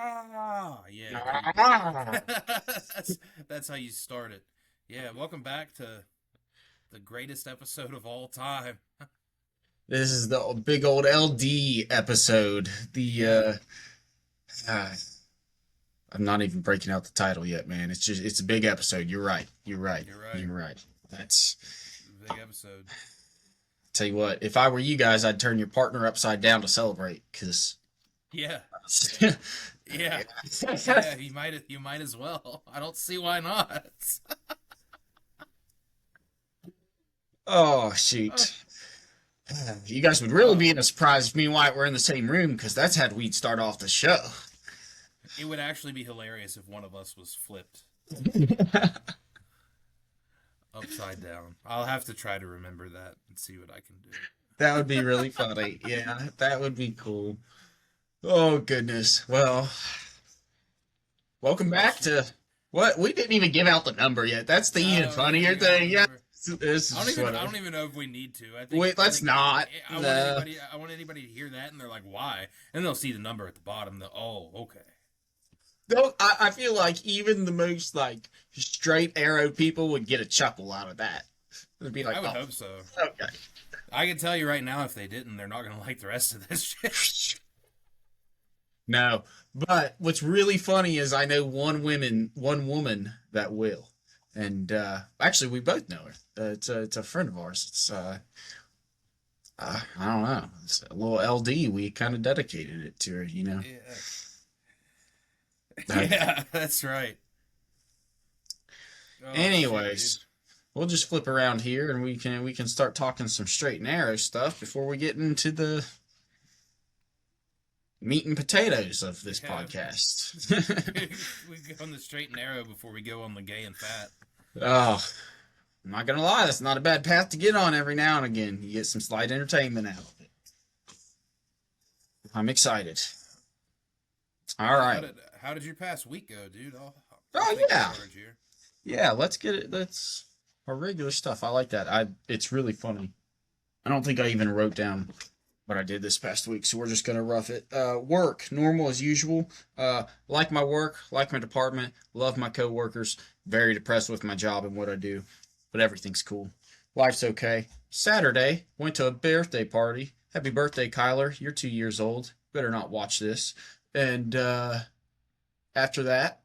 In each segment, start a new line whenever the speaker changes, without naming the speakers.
Yeah,
Ah.
that's how you start it. Yeah, welcome back to the greatest episode of all time.
This is the big old LD episode.
Yeah,
Uh, I'm not even breaking out the title yet, man. It's a big episode. You're right. You're right.
you're right.
You're right. That's
Big episode.
Tell you what. If I were you guys, I'd turn your partner upside down to celebrate, because.
Yeah, yeah, yeah. You might as well. I don't see why not.
Oh
Uh,
shoot. You guys would really
oh,
be in a surprise if me and Wyatt were in the same room, because that's how we'd start off the show.
it would actually be hilarious if one of us was flipped upside down. I'll have to try to remember that and see what I can do.
That would be really funny. Yeah, that would be cool. Oh goodness. Well, welcome back to what we didn't even give out the number yet. That's the even
No, we
funnier
didn't give out the
thing. Yeah,
number.
this
I don't
is
even.
what.
I don't even know if we need to.
Wait,
I
let's
think.
not.
I want
No.
anybody. I want anybody to hear that, and they're like, "Why?" And they'll see the number at the bottom. Oh, okay.
No, I feel like even the most like straight arrow people would get a chuckle out of that. It'd be like,
I would
oh,
hope so.
okay.
I can tell you right now, if they didn't, they're not going to like the rest of this shit.
No, but what's really funny is I know one woman that will, and actually we both know her. It's a friend of ours. I don't know. It's a little LD. We kind of dedicated it to her, you know.
Yeah.
Uh,
Yeah, that's right. Oh shit, dude.
anyways, we'll just flip around here and we can start talking some straight and narrow stuff before we get into the meat and potatoes of this
Yeah.
podcast.
We go on the straight and narrow before we go on the gay and fat.
Oh, I'm not gonna lie, that's not a bad path to get on every now and again. You get some slight entertainment out of it. I'm excited. All
Yeah,
right.
how did your past week go, dude? I'll
Oh
take the
yeah.
charge here.
Yeah, let's get it. That's our regular stuff. I like that. It's really funny. I don't think I even wrote down what I did this past week, so we're just gonna rough it. Work, normal as usual. Like my work, like my department, love my coworkers. Very depressed with my job and what I do, but everything's cool. Life's okay. Saturday, went to a birthday party. Happy birthday, Kyler. You're 2 years old. Better not watch this. And after that,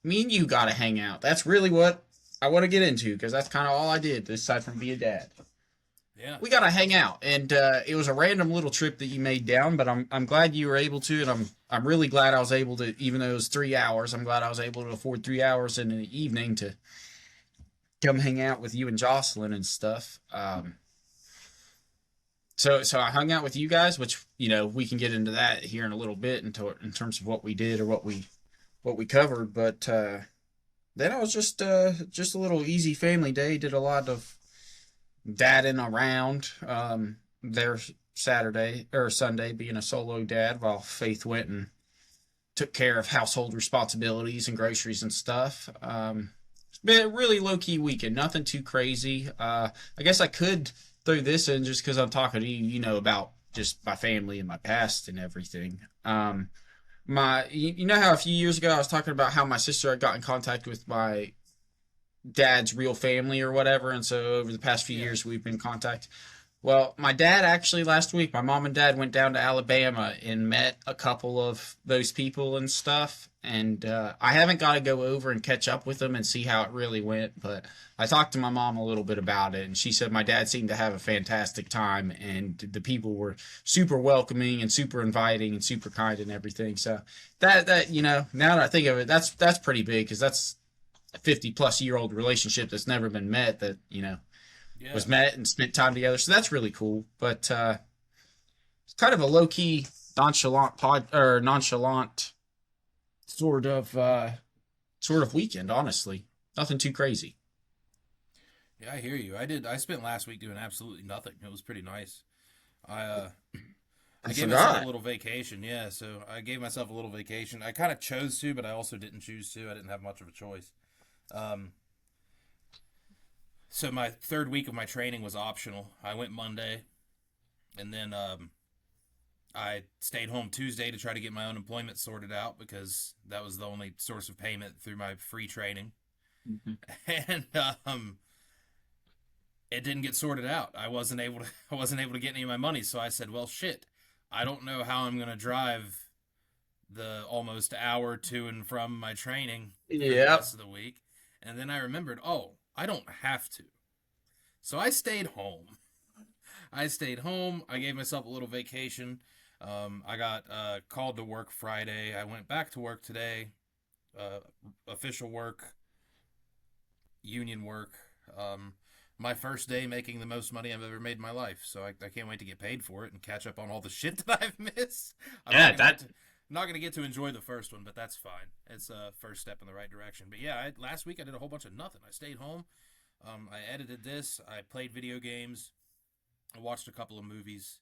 me and you gotta hang out. That's really what I want to get into, because that's kind of all I did aside from be a dad.
Yeah.
We gotta hang out, and it was a random little trip that you made down, but I'm glad you were able to, and I'm really glad I was able to, even though it was 3 hours. I'm glad I was able to afford 3 hours in the evening to come hang out with you and Jocelyn and stuff. So I hung out with you guys, which we can get into that here in a little bit, in terms of what we did or what we covered. But then I was just a little easy family day. Did a lot of dadding around there Saturday or Sunday, being a solo dad, while Faith went and took care of household responsibilities and groceries and stuff. It's been a really low key weekend, nothing too crazy. I guess I could throw this in just because I'm talking to you, about just my family and my past and everything. You know how a few years ago I was talking about how my sister had got in contact with my dad's real family or whatever, and so over the past few
Yeah.
years we've been in contact. Well, my dad actually last week, my mom and dad went down to Alabama and met a couple of those people and stuff. And I haven't got to go over and catch up with them and see how it really went, but I talked to my mom a little bit about it, and she said my dad seemed to have a fantastic time, and the people were super welcoming and super inviting and super kind and everything. So now that I think of it, that's pretty big, because that's a 50-plus-year-old relationship that's never been met, that
Yeah.
was met and spent time together. So that's really cool. But it's kind of a low key, nonchalant sort of weekend. Honestly, nothing too crazy.
Yeah, I hear you. I spent last week doing absolutely nothing. It was pretty nice. I uh
I
I gave myself a
forgot.
little vacation. Yeah, so I gave myself a little vacation. I kind of chose to, but I also didn't choose to. I didn't have much of a choice. Um so my third week of my training was optional. I went Monday, and then I stayed home Tuesday to try to get my unemployment sorted out because that was the only source of payment through my free training.
Mhm.
And it didn't get sorted out. I wasn't able to get any of my money, so I said, "Well, shit. I don't know how I'm going to drive the almost hour to and from my training for the
Yep.
rest of the week." And then I remembered, "Oh, I don't have to." So I stayed home. I stayed home. I gave myself a little vacation. I got called to work Friday. I went back to work today. Uh, Official work, union work. My first day making the most money I've ever made in my life. So I can't wait to get paid for it and catch up on all the shit that I've missed. I'm
Yeah,
not gonna get
that
to not gonna get to enjoy the first one, but that's fine. It's a first step in the right direction. But yeah, last week I did a whole bunch of nothing. I stayed home. I edited this. I played video games. I watched a couple of movies.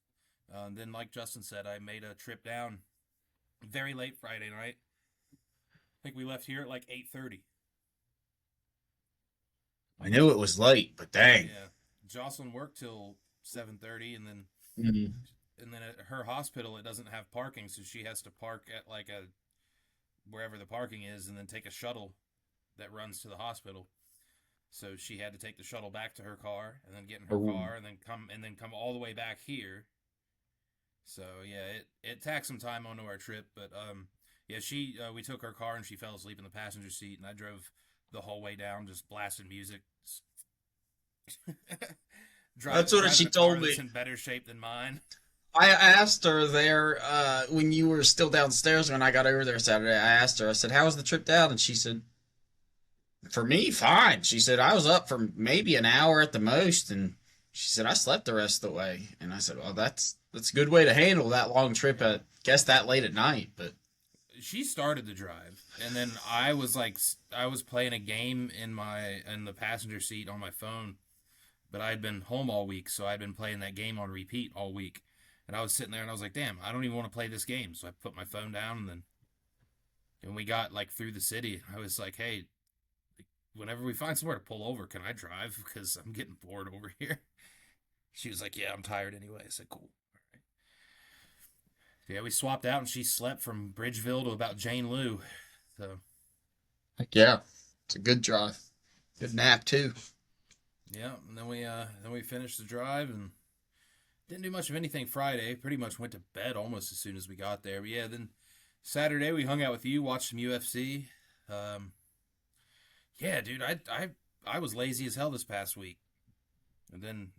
Then, like Justin said, I made a trip down very late Friday night. I think we left here at like 8:30.
I knew it was late, but dang.
Yeah, Jocelyn worked till 7:30, and then
Mhm.
at her hospital it doesn't have parking, so she has to park at like a wherever the parking is, and then take a shuttle that runs to the hospital. So she had to take the shuttle back to her car, and then get in her
Oh.
car, and then come all the way back here. So yeah, it tacked some time onto our trip, but yeah, she we took her car and she fell asleep in the passenger seat, and I drove the whole way down just blasting music,
That's what
driving
she
a car
told me.
that's in better shape than mine.
I asked her there when you were still downstairs when I got over there Saturday. I asked her, I said, "How was the trip down?" And she said, "For me, fine." She said, "I was up for maybe an hour at the most." And she said, "I slept the rest of the way." And I said, "Well, that's a good way to handle that long trip at, guess that late at night." But
She started the drive, and then I was playing a game in the passenger seat on my phone, but I had been home all week, so I'd been playing that game on repeat all week. And I was sitting there and I was like, damn, I don't even want to play this game. So I put my phone down, and then when we got like through the city, I was like, hey, whenever we find somewhere to pull over, can I drive? Because I'm getting bored over here. She was like, yeah, I'm tired anyway. I said, cool. All right. Yeah, we swapped out, and she slept from Bridgeville to about Jane Lou. So
heck yeah, it's a good drive. Good nap too.
yeah, and then we finished the drive and didn't do much of anything Friday. Pretty much went to bed almost as soon as we got there. But yeah, then Saturday we hung out with you, watched some UFC. Um, yeah, dude, I was lazy as hell this past week. And then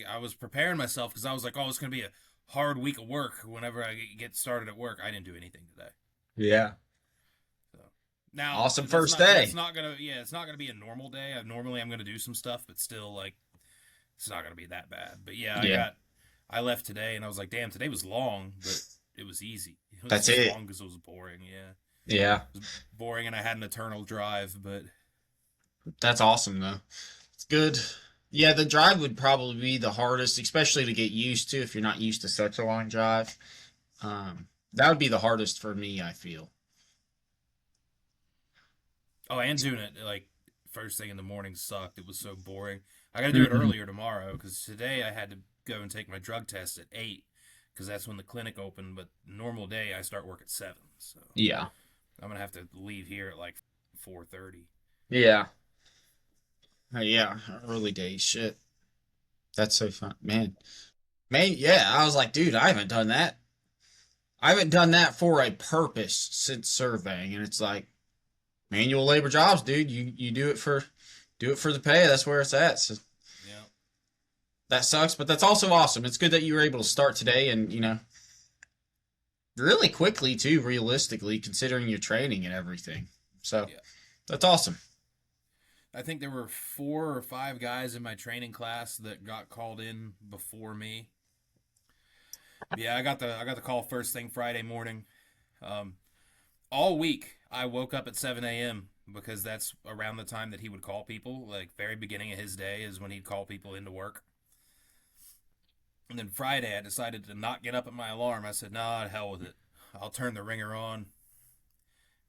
I was preparing myself because I was like, oh, it's gonna be a hard week of work. Whenever I get started at work, I didn't do anything today.
Yeah.
So now
Awesome first day.
that's not gonna it's not gonna be a normal day. I'm gonna do some stuff, but still like it's not gonna be that bad. But yeah,
Yeah.
I left today and I was like, damn, today was long, but it was easy. It was
That's
just
it.
long because it was boring. Yeah,
Yeah.
it was boring, and I had an eternal drive. But
That's awesome though. It's good. Yeah, the drive would probably be the hardest, especially to get used to if you're not used to such a long drive. That would be the hardest for me, I feel.
oh, and doing it like first thing in the morning sucked. It was so boring. I got to do it
Hmm.
earlier tomorrow because today I had to go and take my drug test at 8 because that's when the clinic opened. But normal day I start work at 7, so
Yeah.
I'm gonna have to leave here at like 4:30.
Yeah. Yeah. Early days. Shit. That's so fun. Man, yeah. I was like, dude, I haven't done that. I haven't done that for a purpose since surveying. And it's like manual labor jobs, dude. You do it for the pay. That's where it's at. So
Yeah,
that sucks, but that's also awesome. It's good that you were able to start today and, really quickly too, realistically, considering your training and everything. So
yeah.
that's awesome.
I think there were 4 or 5 guys in my training class that got called in before me. Yeah, I got the call first thing Friday morning. Um, all week I woke up at 7 a.m. because that's around the time that he would call people. Like very beginning of his day is when he'd call people into work. And then Friday I decided to not get up at my alarm. I said, "Nah, to hell with it. I'll turn the ringer on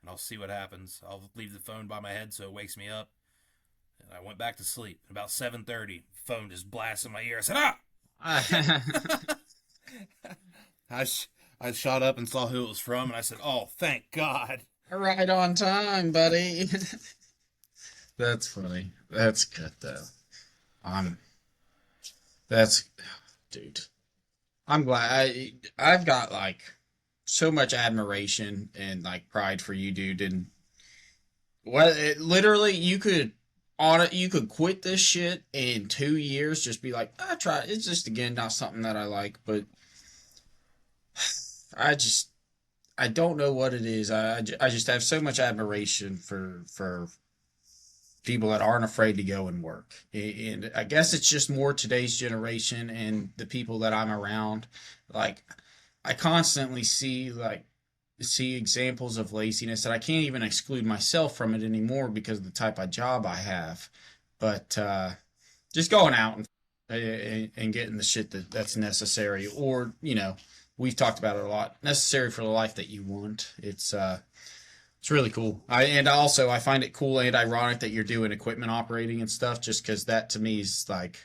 and I'll see what happens. I'll leave the phone by my head so it wakes me up." And I went back to sleep. About 7:30, phone just blasted in my ear. I said, "Ah!" Shit. I, sh- I shot up and saw who it was from, and I said, "Oh, thank God."
Right on time, buddy. That's funny. That's good though. I'm. That's, dude. I'm glad. I've got like so much admiration and like pride for you, dude. And literally, you could quit this shit in 2 years. Just be like, I try. It's just again not something that I like, but I just I don't know what it is. I just have so much admiration for people that aren't afraid to go and work. And I guess it's just more today's generation and the people that I'm around. Like I constantly see examples of laziness that I can't even exclude myself from it anymore because of the type of job I have. But just going out and getting the shit that's necessary, or we've talked about it a lot, necessary for the life that you want. It's really cool. I find it cool and ironic that you're doing equipment operating and stuff, just because that to me is like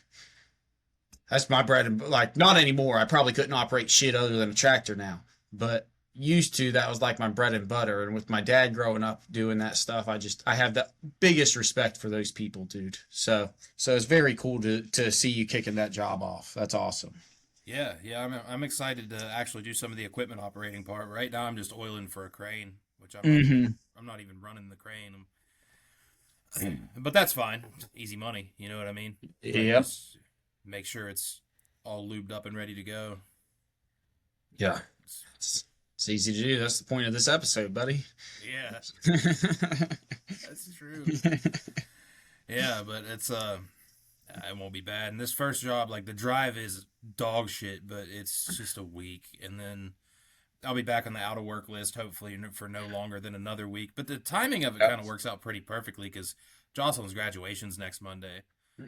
that's my bread and like not anymore. I probably couldn't operate shit other than a tractor now, but used to that was like my bread and butter. And with my dad growing up doing that stuff, I have the biggest respect for those people, dude. So it's very cool to see you kicking that job off. That's awesome.
Yeah, yeah, I'm excited to actually do some of the equipment operating part. Right now, I'm just oiling for a crane, which
Mm-hmm.
I'm not even running the crane. But that's fine. Easy money, you know what I mean? Like
Yep.
just make sure it's all lubed up and ready to go.
Yeah.
It's-
It's easy to do. That's the point of this episode, buddy.
yeah, that's true. Yeah, but it won't be bad. And this first job, like the drive is dog shit, but it's just a week, and then I'll be back on the out of work list hopefully for no longer than another week. But the timing of it kind of works out pretty perfectly because Jocelyn's graduation's next Monday.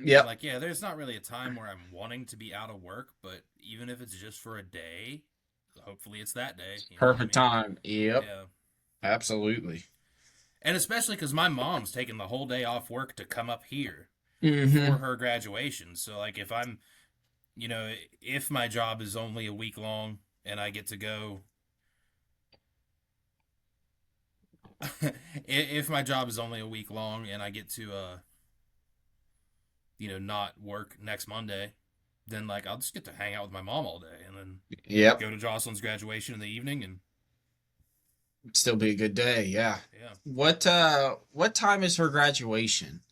Yep.
Like, yeah, there's not really a time where I'm wanting to be out of work, but even if it's just for a day, hopefully it's that day. You know what I
Perfect
mean?
time. Yep.
Yeah.
Absolutely.
And especially because my mom's taking the whole day off work to come up here for
Mm-hmm.
her graduation. So, like, if my job is only a week long and I get to go, if my job is only a week long and I get to, not work next Monday, then, like, I'll just get to hang out with my mom all day and then
Yep.
go to Jocelyn's graduation in the evening. And
Still be a good day. Yeah.
yeah,
What time is her graduation?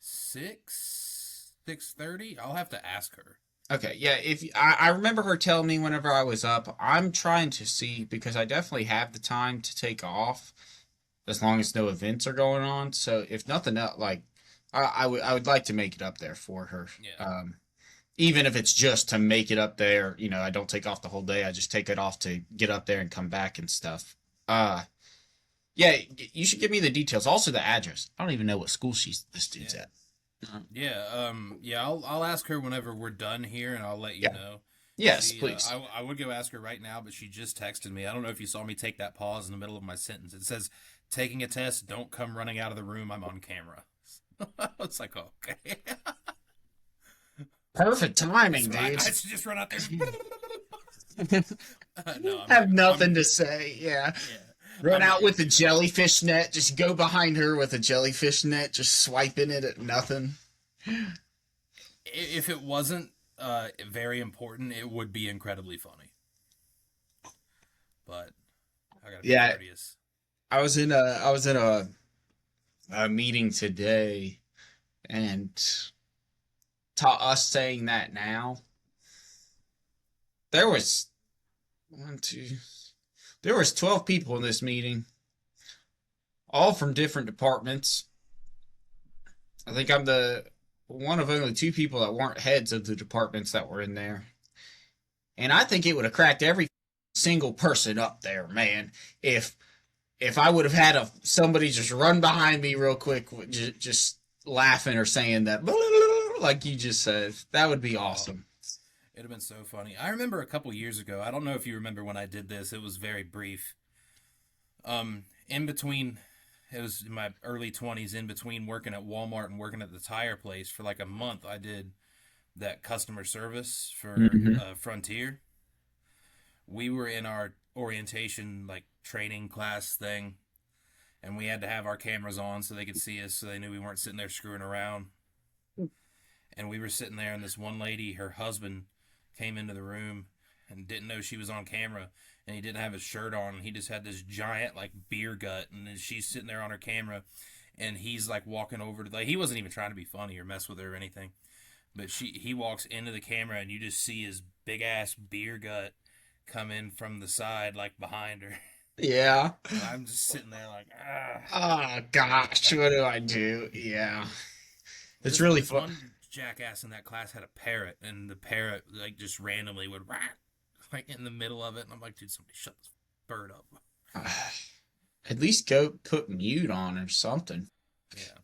6:30. I'll have to ask her.
Okay, yeah, if I remember her telling me whenever I was up, I'm trying to see because I definitely have the time to take off as long as no events are going on. So if nothing else, like I would like to make it up there for her.
Yeah.
Even if it's just to make it up there, I don't take off the whole day. I just take it off to get up there and come back and stuff. Yeah, you should give me the details. Also the address. I don't even know what school this dude's
Yeah.
at.
Yeah. I'll ask her whenever we're done here, and I'll let you
Yeah.
know.
Yes, please.
I would go ask her right now, but she just texted me. I don't know if you saw me take that pause in the middle of my sentence. It says, "Taking a test. Don't come running out of the room. I'm on camera." I was like, okay.
Perfect timing,
I
dude.
should just run out there. No,
Have nothing to say. Yeah.
Yeah.
Run
I'm
out
not
with a
gonna do that.
jellyfish net. Just go behind her with a jellyfish net, just swiping it at nothing.
If it wasn't very important, it would be incredibly funny. But I gotta be
Yeah,
courteous.
I was in a meeting today, and us saying that now, there was one, two, there was 12 people in this meeting, all from different departments. I think I'm the one of only two people that weren't heads of the departments that were in there. And I think it would have cracked every single person up there, man. If I would have had somebody just run behind me real quick, just laughing or saying that, like you just said, that would be awesome.
It'd have been so funny. I remember a couple years ago. I don't know if you remember when I did this. It was very brief. In between, it was in my early 20s. In between working at Walmart and working at the tire place for like a month, I did that customer service for
Mhm.
Frontier. we were in our orientation, like, training class thing, and we had to have our cameras on so they could see us, so they knew we weren't sitting there screwing around. And we were sitting there, and this one lady, her husband, came into the room and didn't know she was on camera, and he didn't have his shirt on, and he just had this giant, like, beer gut, and then she's sitting there on her camera, and he's, like, walking over to, like, he wasn't even trying to be funny or mess with her or anything, but he walks into the camera, and you just see his big-ass beer gut come in from the side, like, behind her.
Yeah.
And I'm just sitting there like,
Oh, gosh, what do I do? Yeah. It's really fun.
One jackass in that class had a parrot, and the parrot, like, just randomly would, like, in the middle of it, and I'm like, dude, somebody shut this bird up.
At least go put mute on or something.
Yeah.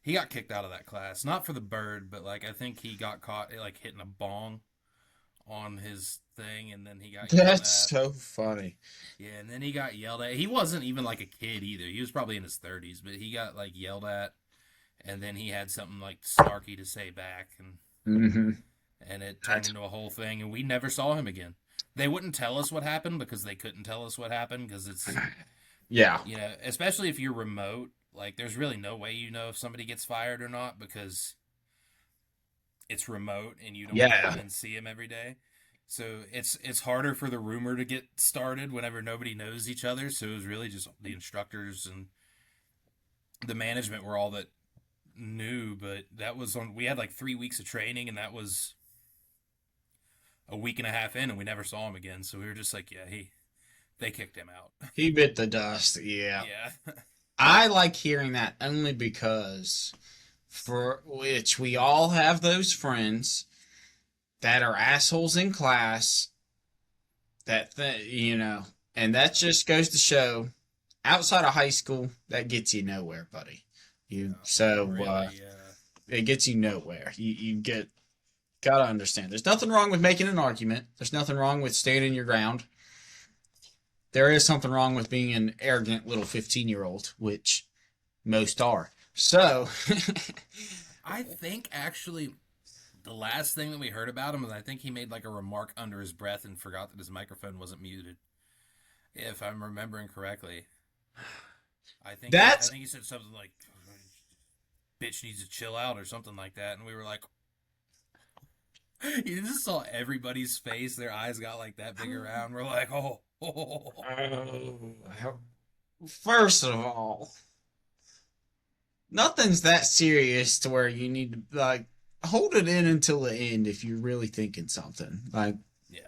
He got kicked out of that class. Not for the bird, but, like, I think he got caught, like, hitting a bong on his thing, and then he got yelled at.
That's so funny.
Yeah, and then he got yelled at. He wasn't even, like, a kid either. He was probably in his 30s, but he got, like, yelled at, and then he had something, like, snarky to say back, and and it turned into a whole thing, and we never saw him again. They wouldn't tell us what happened because they couldn't tell us what happened, because it's,
yeah,
you know, especially if you're remote, like, there's really no way you know if somebody gets fired or not, because it's remote and you don't go in and see him every day. So it's harder for the rumor to get started whenever nobody knows each other. So it was really just the instructors and the management were all that knew. But that was we had like 3 weeks of training, and that was a week and a half in, and we never saw him again. So we were just like, yeah, they kicked him out.
He bit the dust. Yeah.
Yeah.
I like hearing that only because for which we all have those friends that are assholes in class you know, and that just goes to show outside of high school, that gets you nowhere, buddy. It gets you nowhere. You gotta understand. There's nothing wrong with making an argument. There's nothing wrong with standing your ground. There is something wrong with being an arrogant little 15-year-old, which most are. So,
I think actually the last thing that we heard about him is I think he made like a remark under his breath and forgot that his microphone wasn't muted. If I'm remembering correctly. I think he said something like, bitch needs to chill out or something like that. And we were like, you just saw everybody's face. Their eyes got like that big around. We're like, oh.
First of all, nothing's that serious to where you need to, like, hold it in until the end if you're really thinking something. Like,
yeah,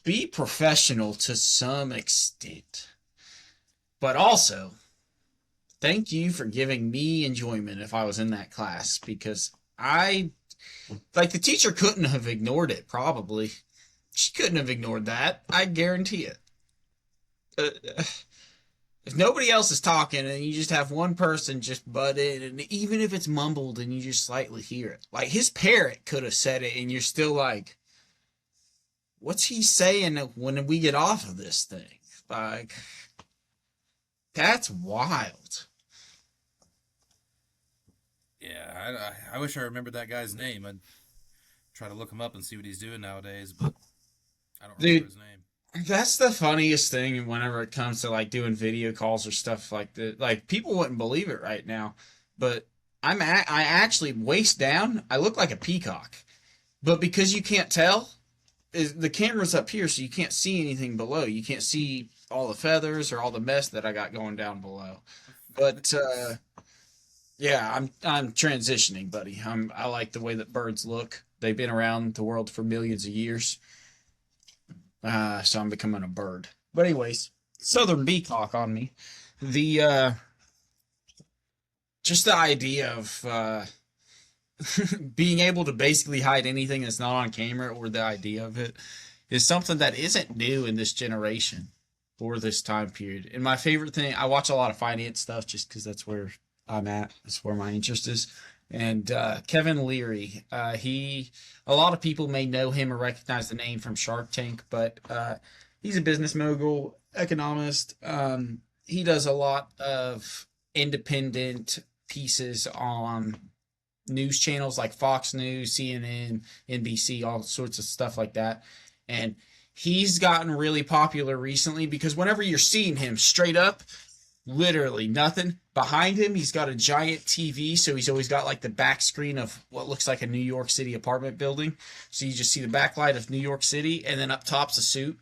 be professional to some extent. But also, thank you for giving me enjoyment if I was in that class, because the teacher couldn't have ignored it, probably. She couldn't have ignored that. I guarantee it. If nobody else is talking and you just have one person just butt in, and even if it's mumbled and you just slightly hear it, like his parrot could have said it and you're still like, what's he saying when we get off of this thing? Like, that's wild.
Yeah, I wish I remembered that guy's name. I'd try to look him up and see what he's doing nowadays, but I don't remember his name.
That's the funniest thing whenever it comes to like doing video calls or stuff like that. Like, people wouldn't believe it right now, but I actually waist down, I look like a peacock. But because you can't tell, the camera's up here, so you can't see anything below. You can't see all the feathers or all the mess that I got going down below. But yeah, I'm transitioning, buddy. I like the way that birds look. They've been around the world for millions of years. So I'm becoming a bird. But anyways, southern peacock on me. Just the idea of being able to basically hide anything that's not on camera, or the idea of it, is something that isn't new in this generation or this time period. And my favorite thing, I watch a lot of finance stuff just because that's where I'm at. That's where my interest is. And Kevin Leary, a lot of people may know him or recognize the name from Shark Tank, but he's a business mogul, economist. He does a lot of independent pieces on news channels like Fox News, CNN, NBC, all sorts of stuff like that. And He's gotten really popular recently because whenever you're seeing him straight up, literally nothing behind him, he's got a giant TV, so he's always got like the back screen of what looks like a New York City apartment building. So you just see the backlight of New York City, and then up top's a suit.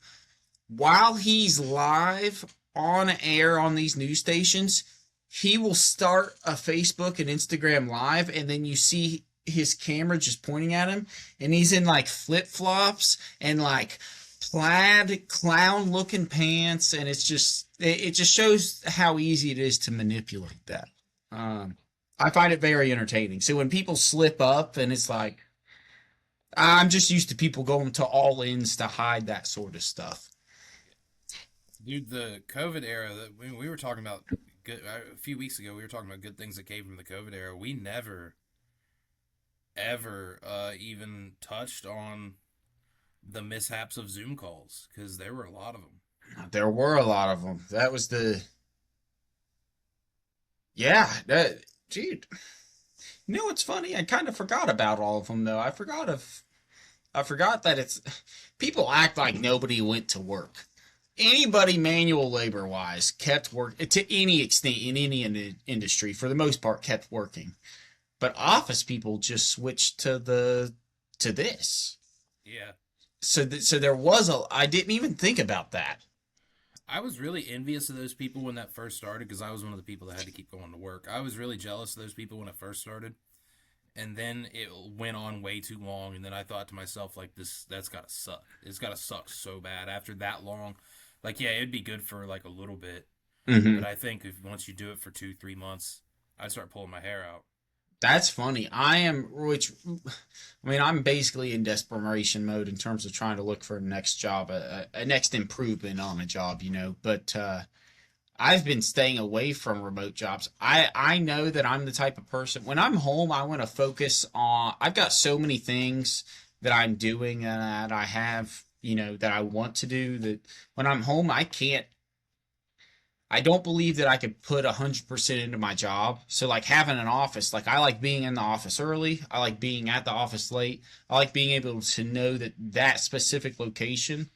While he's live on air on these news stations, he will start a Facebook and Instagram live, and then you see his camera just pointing at him, and he's in like flip-flops and like plaid clown looking pants, and it just shows how easy it is to manipulate that. I find it very entertaining. So when people slip up, and it's like, I'm just used to people going to all ins to hide that sort of stuff.
Dude, the COVID era that we were talking about a few weeks ago, we were talking about good things that came from the COVID era. We never, ever even touched on the mishaps of Zoom calls, because there were a lot of them.
There were a lot of them. That was dude. You know what's funny? I kind of forgot about all of them though. I forgot that it's people act like nobody went to work. Anybody manual labor wise kept work to any extent in any industry for the most part kept working. But office people just switched to this.
Yeah.
So there was I didn't even think about that.
I was really envious of those people when that first started, because I was one of the people that had to keep going to work. I was really jealous of those people when it first started. And then it went on way too long, and then I thought to myself, like, that's got to suck. It's got to suck so bad after that long. Like, yeah, it'd be good for, like, a little bit.
Mm-hmm.
But I think once you do it for 2-3 months, I'd start pulling my hair out.
That's funny. I'm basically in desperation mode in terms of trying to look for a next job, a next improvement on a job, But I've been staying away from remote jobs. I know that I'm the type of person, when I'm home, I want to focus on, I've got so many things that I'm doing and that I have, that I want to do, that when I'm home, I don't believe that I could put 100% into my job. So like having an office, like I like being in the office early. I like being at the office late. I like being able to know that specific location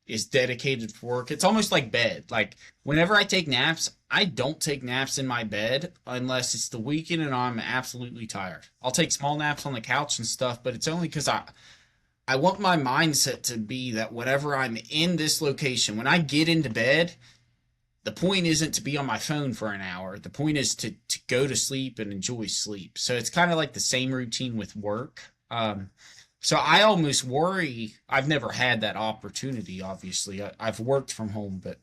is dedicated for work. It's almost like bed. Like whenever I take naps, I don't take naps in my bed unless it's the weekend and I'm absolutely tired. I'll take small naps on the couch and stuff, but it's only because I want my mindset to be that whenever I'm in this location, when I get into bed, the point isn't to be on my phone for an hour. The point is to go to sleep and enjoy sleep. So it's kind of like the same routine with work. So I almost worry. I've never had that opportunity, obviously. I've worked from home, but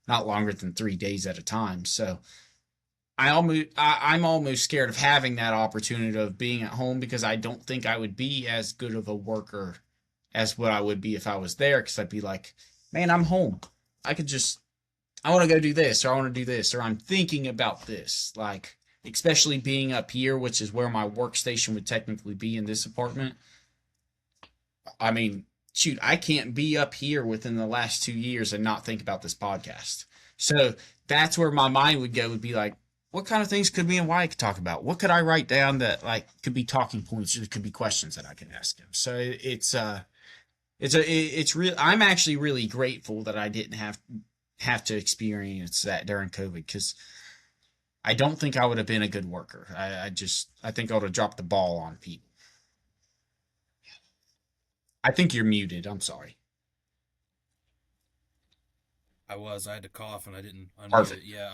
not longer than 3 days at a time. So I'm almost scared of having that opportunity of being at home, because I don't think I would be as good of a worker as what I would be if I was there, because I'd be like, man, I'm home. I want to go do this, or I want to do this, or I'm thinking about this. Like, especially being up here, which is where my workstation would technically be in this apartment. I mean, shoot, I can't be up here within the last 2 years and not think about this podcast. So that's where my mind would go, would be like, what kind of things could me and Wyatt talk about? What could I write down that like could be talking points, or could be questions that I can ask him? So it's real. I'm actually really grateful that I didn't have to experience that during COVID, because I don't think I would have been a good worker. I think I would have dropped the ball on people. I think you're muted. I'm sorry.
I had to cough and I didn't unmute
Perfect.
it. Yeah,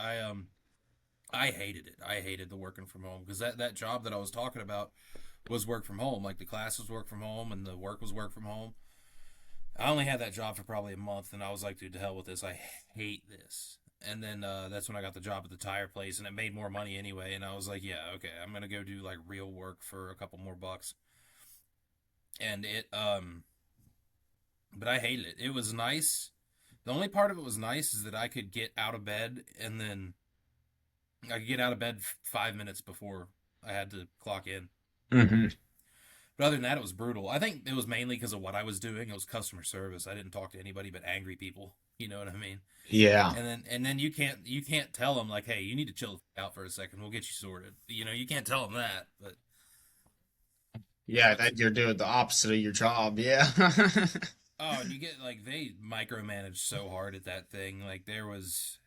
I hated it. I hated the working from home, because that job that I was talking about was work from home. Like the classes work from home and the work was work from home. I only had that job for probably a month, and I was like, dude, to hell with this. I hate this. And then that's when I got the job at the tire place, and it made more money anyway. And I was like, yeah, okay, I'm going to go do like real work for a couple more bucks. And but I hated it. It was nice. The only part of it was nice is that I could get out of bed, and then I could get out of bed 5 minutes before I had to clock in.
Mm-hmm.
But other than that, it was brutal. I think it was mainly because of what I was doing. It was customer service. I didn't talk to anybody but angry people. You know what I mean?
Yeah.
And then you can't tell them like, hey, you need to chill out for a second. We'll get you sorted. You can't tell them that. But
Yeah, that you're doing the opposite of your job. Yeah.
Oh, and you get like they micromanaged so hard at that thing. Like there was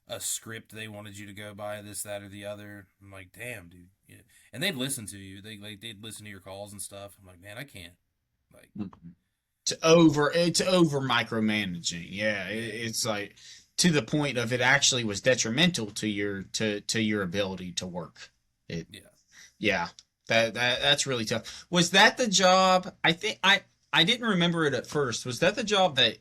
a script they wanted you to go by, this, that, or the other. I'm like, damn, dude. Yeah. And they'd listen to you. They'd listen to your calls and stuff. I'm like, man, I can't. Like,
It's over micromanaging. Yeah,
yeah,
it's like to the point of it actually was detrimental to your ability to work. It
yeah.
Yeah, that's really tough. Was that the job? I didn't remember it at first. Was that the job that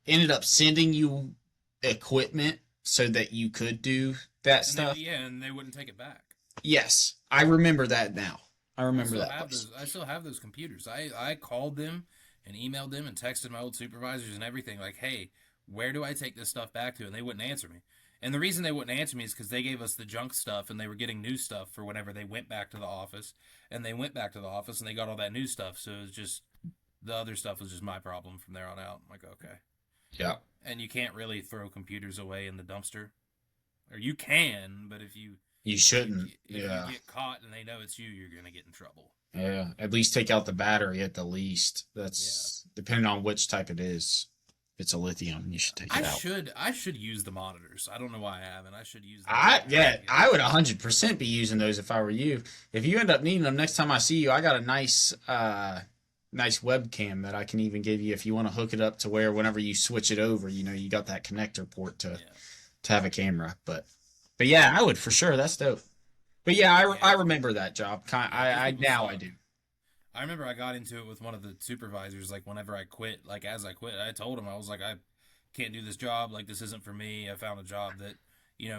ended up sending you equipment so that you could do that
And they,
stuff?
yeah, and they wouldn't take it back.
Yes, I remember that now. I
I
remember
still
that
have
place.
those. I still have those computers. I called them and emailed them and texted my old supervisors and everything. Like, hey, where do I take this stuff back to? And they wouldn't answer me. And the reason they wouldn't answer me is because they gave us the junk stuff and they were getting new stuff for whenever they went back to the office. And they went back to the office and they got all that new stuff. So it was just the other stuff was just my problem from there on out. I'm like, okay.
Yeah,
And you can't really throw computers away in the dumpster, or you can, but
you
if you
shouldn't.
if you
Yeah,
get caught and they know it's you, you're gonna get in trouble.
yeah. At least take out the battery at the least.
Yeah.
That's depending on which type it is. If it's a lithium, you should take
I
it out.
should I should use the monitors. I don't know why I haven't. I should use them.
Yeah, I would 100% be using those if I were you. If you end up needing them next time I see you, I got a nice webcam that I can even give you if you want to hook it up to where whenever you switch it over, you got that connector port to
Yeah.
to have a camera. But yeah, I would for sure. That's dope. But yeah, I
Yeah.
remember that job.
Yeah. Those
I
people
now I
suck.
do.
I remember I got into it with one of the supervisors. Like whenever I quit, like as I quit, I told him I was like, I can't do this job. Like this isn't for me. I found a job that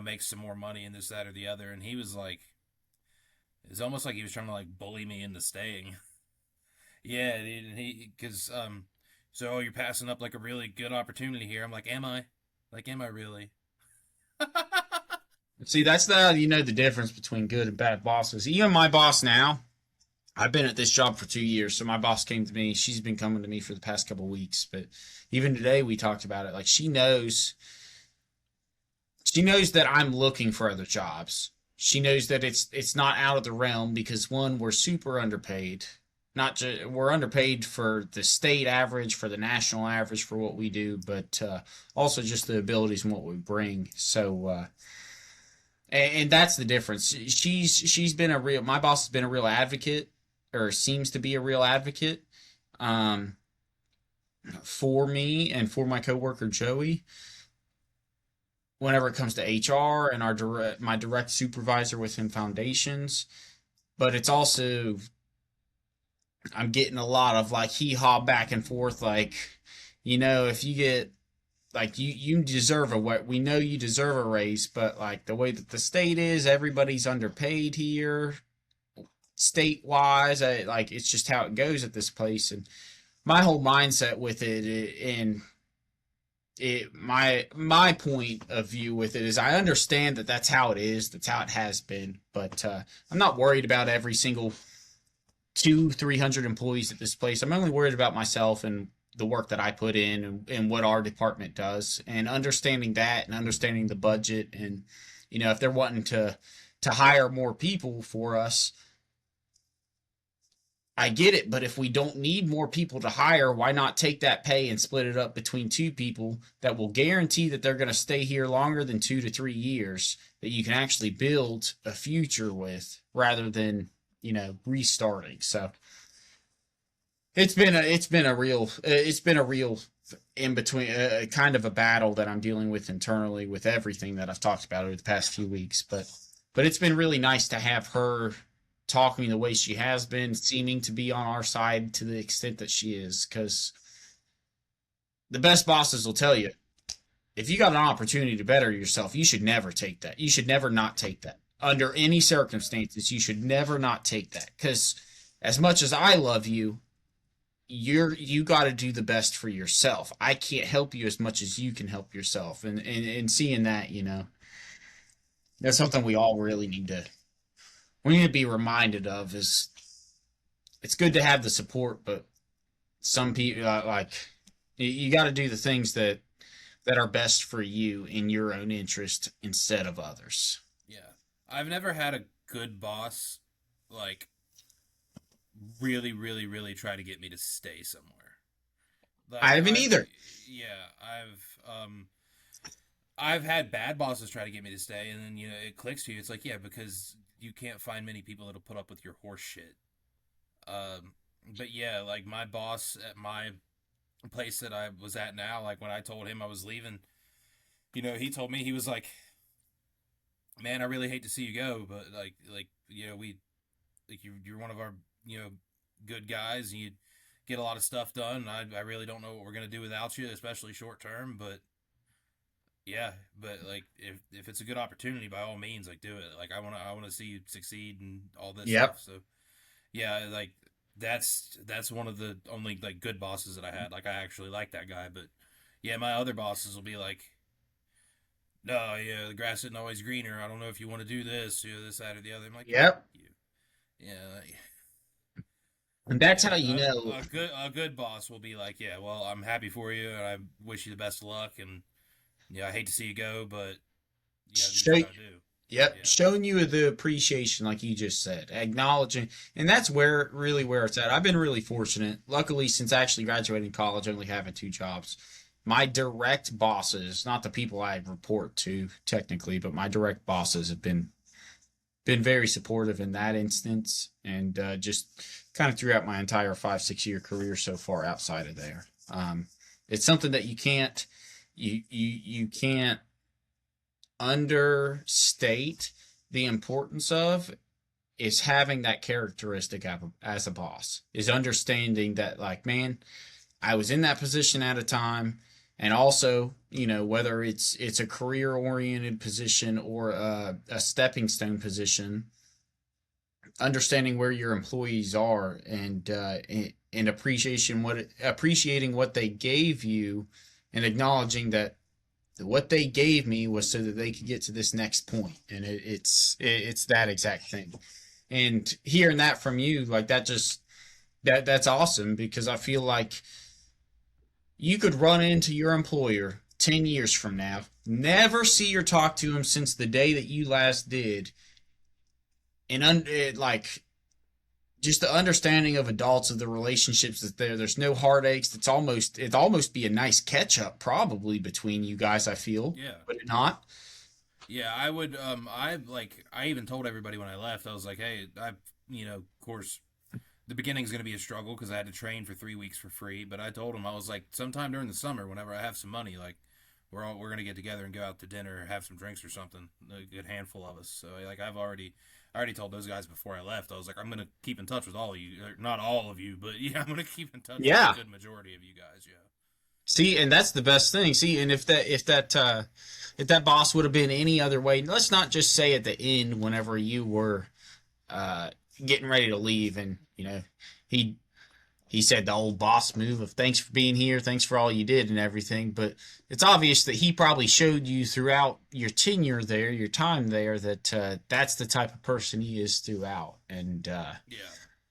makes some more money and this, that, or the other. And he was like, it's almost like he was trying to like bully me into staying. Yeah, dude, and he because so you're passing up like a really good opportunity here. I'm like, am I? Like, am I really?
See, that's the difference between good and bad bosses. Even my boss now, I've been at this job for 2 years, so my boss came to me. She's been coming to me for the past couple of weeks, but even today we talked about it. Like she knows that I'm looking for other jobs. She knows that it's not out of the realm because one, we're super underpaid. Not just we're underpaid for the state average, for the national average for what we do, but also just the abilities and what we bring. So and that's the difference. She's been a real my boss has been a real advocate or seems to be a real advocate um, for me and for my coworker Joey whenever it comes to HR and my direct supervisor within foundations. But it's also I'm getting a lot of like hee haw back and forth like if you get like you deserve a what we know you deserve a raise, but like the way that the state is, everybody's underpaid here state wise. Like it's just how it goes at this place, and my whole mindset with and my point of view with it is I understand that that's how it is, that's how it has been, but I'm not worried about every single 300 employees at this place. I'm only worried about myself and the work that I put in and what our department does, and understanding that and understanding the budget, and if they're wanting to hire more people for us, I get it, but if we don't need more people to hire, why not take that pay and split it up between two people that will guarantee that they're going to stay here longer than 2 to 3 years, that you can actually build a future with rather than, restarting. So it's been a real in between kind of a battle that I'm dealing with internally with everything that I've talked about over the past few weeks, but it's been really nice to have her talking the way she has been, seeming to be on our side to the extent that she is, because the best bosses will tell you if you got an opportunity to better yourself, you should never take that. You should never not take that. Under any circumstances, you should never not take that. Because as much as I love you, you got to do the best for yourself. I can't help you as much as you can help yourself. And seeing that, that's something we need to be reminded of. Is it's good to have the support, but some people like you got to do the things that are best for you in your own interest instead of others.
Yeah. I've never had a good boss like really, really, really try to get me to stay somewhere.
I
Like
haven't either.
yeah, I've had bad bosses try to get me to stay, and then it clicks to you. It's like, yeah, because you can't find many people that'll put up with your horse shit. But yeah, like my boss at my place that I was at now, like when I told him I was leaving, he told me, he was like, "Man, I really hate to see you go, but we you're one of our you know good guys. And you get a lot of stuff done. And I really don't know what we're gonna do without you, especially short term. But yeah, but like if it's a good opportunity, by all means, like do it. Like I wanna see you succeed and all this
Yep.
stuff. So yeah, like that's one of the only like good bosses that I had. Like I actually like that guy, but yeah, my other bosses will be like, no, yeah, the grass isn't always greener. I don't know if you want to do this, this, that, or the other. I'm like, yeah,
Yep.
yeah,
And that's
yeah.
how you know.
A good boss will be like, yeah, well, I'm happy for you, and I wish you the best of luck, and yeah, I hate to see you go, but you gotta do what
Show,
you gotta do.
yep,
Yeah,
showing you the appreciation, like you just said, acknowledging, and that's where it's at. I've been really fortunate. Luckily, since actually graduating college, only having two jobs, my direct bosses, not the people I report to technically, but my direct bosses have been very supportive in that instance, and just kind of throughout my entire 5 6 year career so far outside of there. It's something that you can't understate the importance of, is having that characteristic as a boss, is understanding that, like, man, I was in that position at a time. And also, whether it's a career oriented position or a stepping stone position, understanding where your employees are, and appreciating what they gave you, and acknowledging that what they gave me was so that they could get to this next point. And it's that exact thing. And hearing that from you, like, that's awesome, because I feel like you could run into your employer 10 years from now, never see or talk to him since the day that you last did, and like, just the understanding of adults, of the relationships that there's no heartaches. It'd almost be a nice catch up probably between you guys, I feel.
yeah,
Would it not?
yeah. I would. I even told everybody when I left. I was like, hey, of course, the beginning's going to be a struggle because I had to train for 3 weeks for free. But I told them, I was like, sometime during the summer, whenever I have some money, like we're going to get together and go out to dinner, have some drinks or something. A good handful of us. So like I already told those guys before I left. I was like, I'm going to keep in touch with all of you, not all of you, but yeah, I'm going to keep in touch with a
Yeah.
good majority of you guys. Yeah.
See, and that's the best thing. See, and if that boss would have been any other way, let's not just say at the end, whenever you were uh, getting ready to leave, and he he said the old boss move of thanks for being here, thanks for all you did and everything. But it's obvious that he probably showed you throughout your tenure there, your time there, that that's the type of person he is throughout. And
Yeah.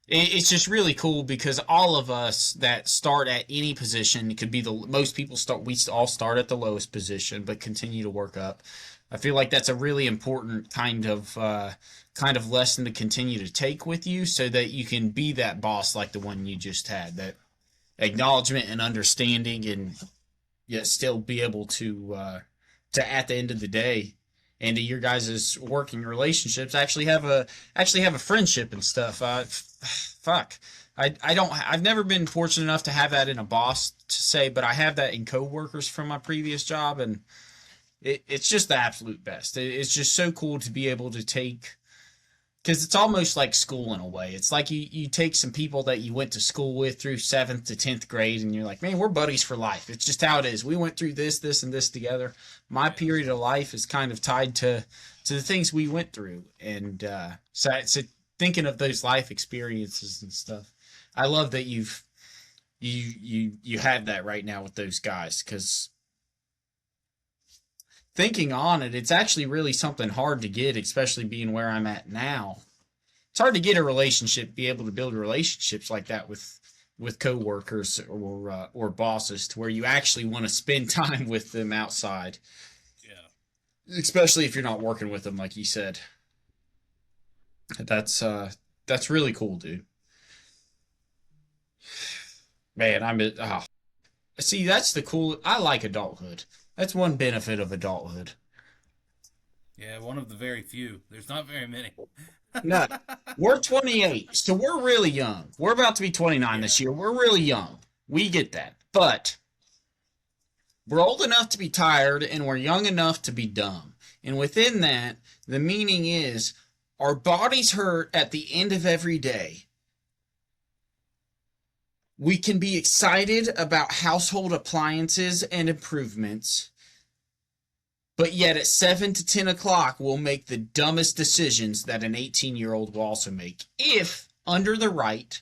it's just really cool, because all of us that start at any position, it could be most people start, we all start at the lowest position, but continue to work up. I feel like that's a really important kind of lesson to continue to take with you, so that you can be that boss like the one you just had, that acknowledgement and understanding, and yet still be able to at the end of the day, and to your guys' working relationships, actually have a friendship and stuff. Fuck. I've never been fortunate enough to have that in a boss, to say, but I have that in coworkers from my previous job, and it's just the absolute best. It's just so cool to be able to take, because it's almost like school in a way. It's like you take some people that you went to school with through 7th to 10th grade, and you're like, man, we're buddies for life. It's just how it is. We went through this, and this together. My
Yeah.
period of life is kind of tied to the things we went through. And so thinking of those life experiences and stuff, I love that you have that right now with those guys, because thinking on it, it's actually really something hard to get, especially being where I'm at now. It's hard to get a relationship, be able to build relationships like that with coworkers or bosses, to where you actually want to spend time with them outside,
Yeah.
especially if you're not working with them, like you said. That's really cool, dude. Man, See, that's the cool. I like adulthood. That's one benefit of adulthood.
Yeah, one of the very few. There's not very many.
No, we're 28, so we're really young. We're about to be 29
Yeah.
this year. We're really young. We get that. But we're old enough to be tired and we're young enough to be dumb. And within that, the meaning is our bodies hurt at the end of every day. We can be excited about household appliances and improvements, but yet at 7 to 10 o'clock, we'll make the dumbest decisions that an 18-year-old will also make. If, under the right,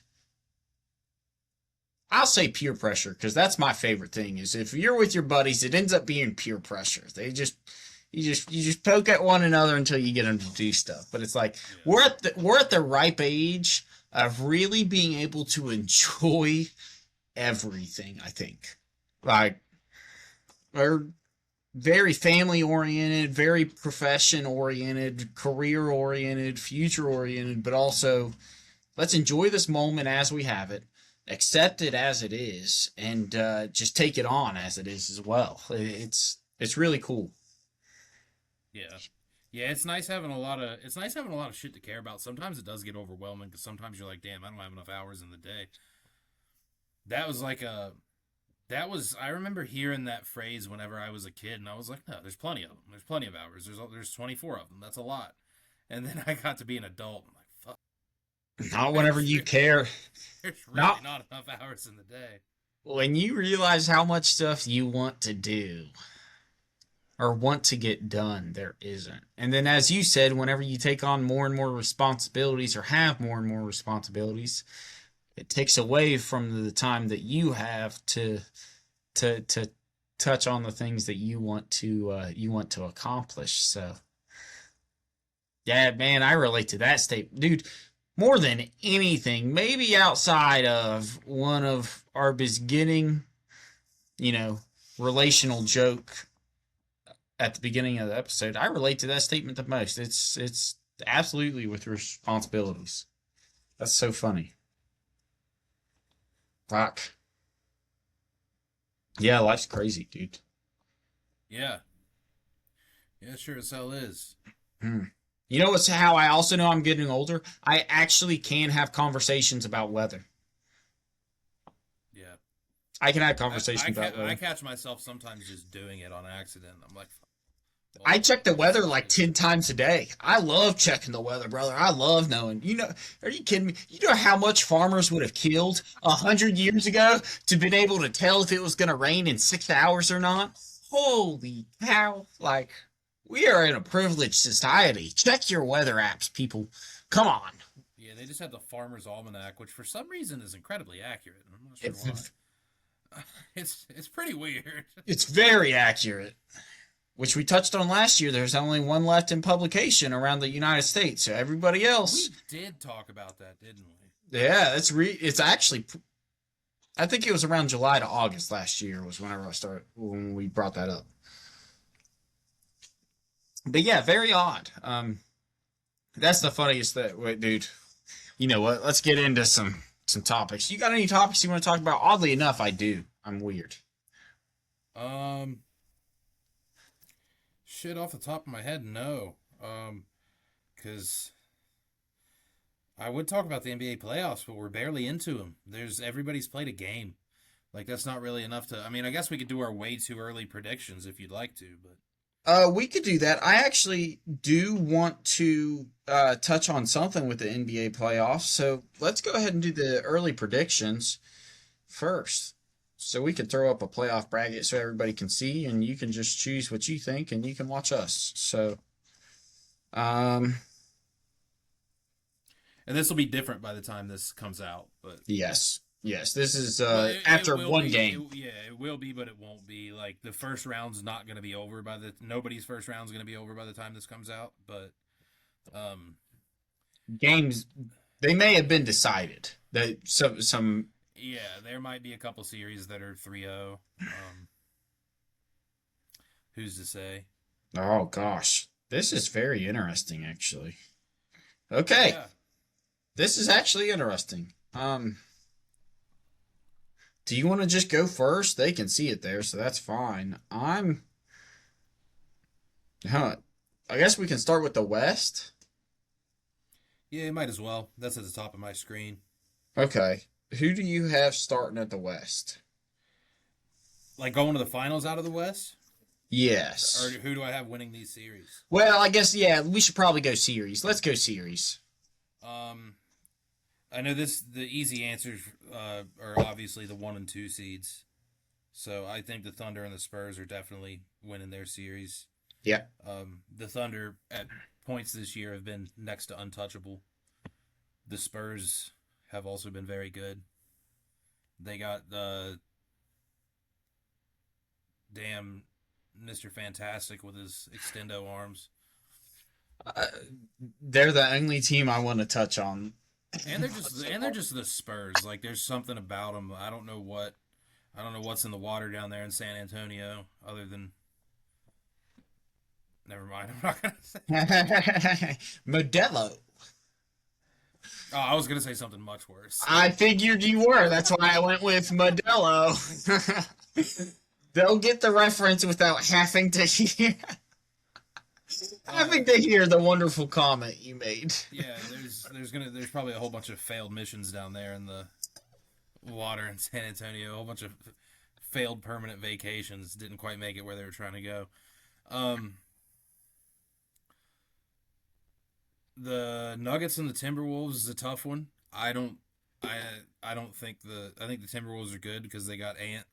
I'll say peer pressure, because that's my favorite thing, is if you're with your buddies, it ends up being peer pressure. You just poke at one another until you get them to do stuff. But it's like,
Yeah.
we're at the ripe age of really being able to enjoy everything, I think. Like, we're very family oriented, very profession oriented, career oriented, future oriented, but also let's enjoy this moment as we have it, accept it as it is, and just take it on as it is as well. It's really cool.
Yeah. Yeah, it's nice having a lot of shit to care about. Sometimes it does get overwhelming because sometimes you're like, damn, I don't have enough hours in the day. That was like a I remember hearing that phrase whenever I was a kid, and I was like, no, there's plenty of them. There's plenty of hours. There's 24 of them. That's a lot. And then I got to be an adult. I'm like, fuck.
Not whenever you care.
There's really
Not
not enough hours in the day.
when you realize how much stuff you want to do or want to get done, there isn't. And then, as you said, whenever you take on more and more responsibilities or have more and more responsibilities, it takes away from the time that you have to touch on the things that you want to accomplish. So, yeah, man, I relate to that statement, dude. More than anything, maybe outside of one of our beginning, you know, relational joke at the beginning of the episode, I relate to that statement the most. It's absolutely with responsibilities. That's so funny. Fuck. Yeah, life's crazy, dude.
Yeah. Yeah, sure as hell is.
Hmm. You know what's how I also know I'm getting older? I actually can have conversations about weather.
Yeah.
I can have conversations about
I
weather.
catch myself sometimes just doing it on accident. I'm like,
I
well,
check the
that's
weather
what
like
it is.
10 times a day. I love checking the weather, brother. I love knowing. Are you kidding me? You know how much farmers would have killed 100 years ago to been able to tell if it was going to rain in 6 hours or not? Holy cow. Like, we are in a privileged society. Check your weather apps, people. Come on.
Yeah, they just had the Farmer's Almanac, which for some reason is incredibly accurate. I'm not sure
It's,
why. It's pretty weird.
it's very accurate. Which we touched on last year. There's only one left in publication around the United States. So everybody else,
We did talk about that, didn't we?
yeah, it's actually. I think it was around July to August last year was whenever I started when we brought that up. But yeah, very odd. That's the funniest thing, wait, dude. You know what? Let's get into some topics. You got any topics you want to talk about? Oddly enough, I do. I'm weird.
Um, Shit off the top of my head, no. Because I would talk about the NBA playoffs, but we're barely into them. Everybody's played a game. Like that's not really enough to. I mean, I guess we could do our way too early predictions if you'd like to, but
We could do that. I actually do want to touch on something with the NBA playoffs. So let's go ahead and do the early predictions first. So we could throw up a playoff bracket so everybody can see, and you can just choose what you think, and you can watch us. So, um,
and this will be different by the time this comes out. But
yes, this is
well,
after
will
one
be.
game.
Yeah, it will be, but it won't be. Like the first round's not going to be over by the nobody's first round's going to be over by the time this comes out. But
Games they may have been decided. That some
yeah, there might be a couple series that are 3-0. Who's to say?
oh gosh, this is very interesting actually. Okay.
Yeah.
This is actually interesting. Do you want to just go first? They can see it there, so that's fine. Huh. I guess we can start with the West.
Yeah, you might as well. That's at the top of my screen.
Okay. Who do you have starting at the West?
Like going to the finals out of the West? Or
Yes.
who do I have winning these series?
Well, I guess, yeah, we should probably go series. Let's go series.
Um, I know the easy answers are obviously the 1 and 2 seeds. So I think the Thunder and the Spurs are definitely winning their series.
Yeah.
The Thunder at points this year have been next to untouchable. The Spurs have also been very good. They got the damn Mr. Fantastic with his extendo arms.
Uh, they're the only team I want to touch on.
And they're just the Spurs. Like there's something about them. I don't know what's in the water down there in San Antonio other than never mind. I'm not going to say.
Modelo.
Oh, I was going to say something much worse.
I figured you were. That's why I went with Modelo. They'll get the reference without having to hear the wonderful comment you made.
Yeah, there's probably a whole bunch of failed missions down there in the water in San Antonio. A whole bunch of failed permanent vacations didn't quite make it where they were trying to go. The Nuggets and the Timberwolves is a tough one. I don't think I think the Timberwolves are good because they got Ant.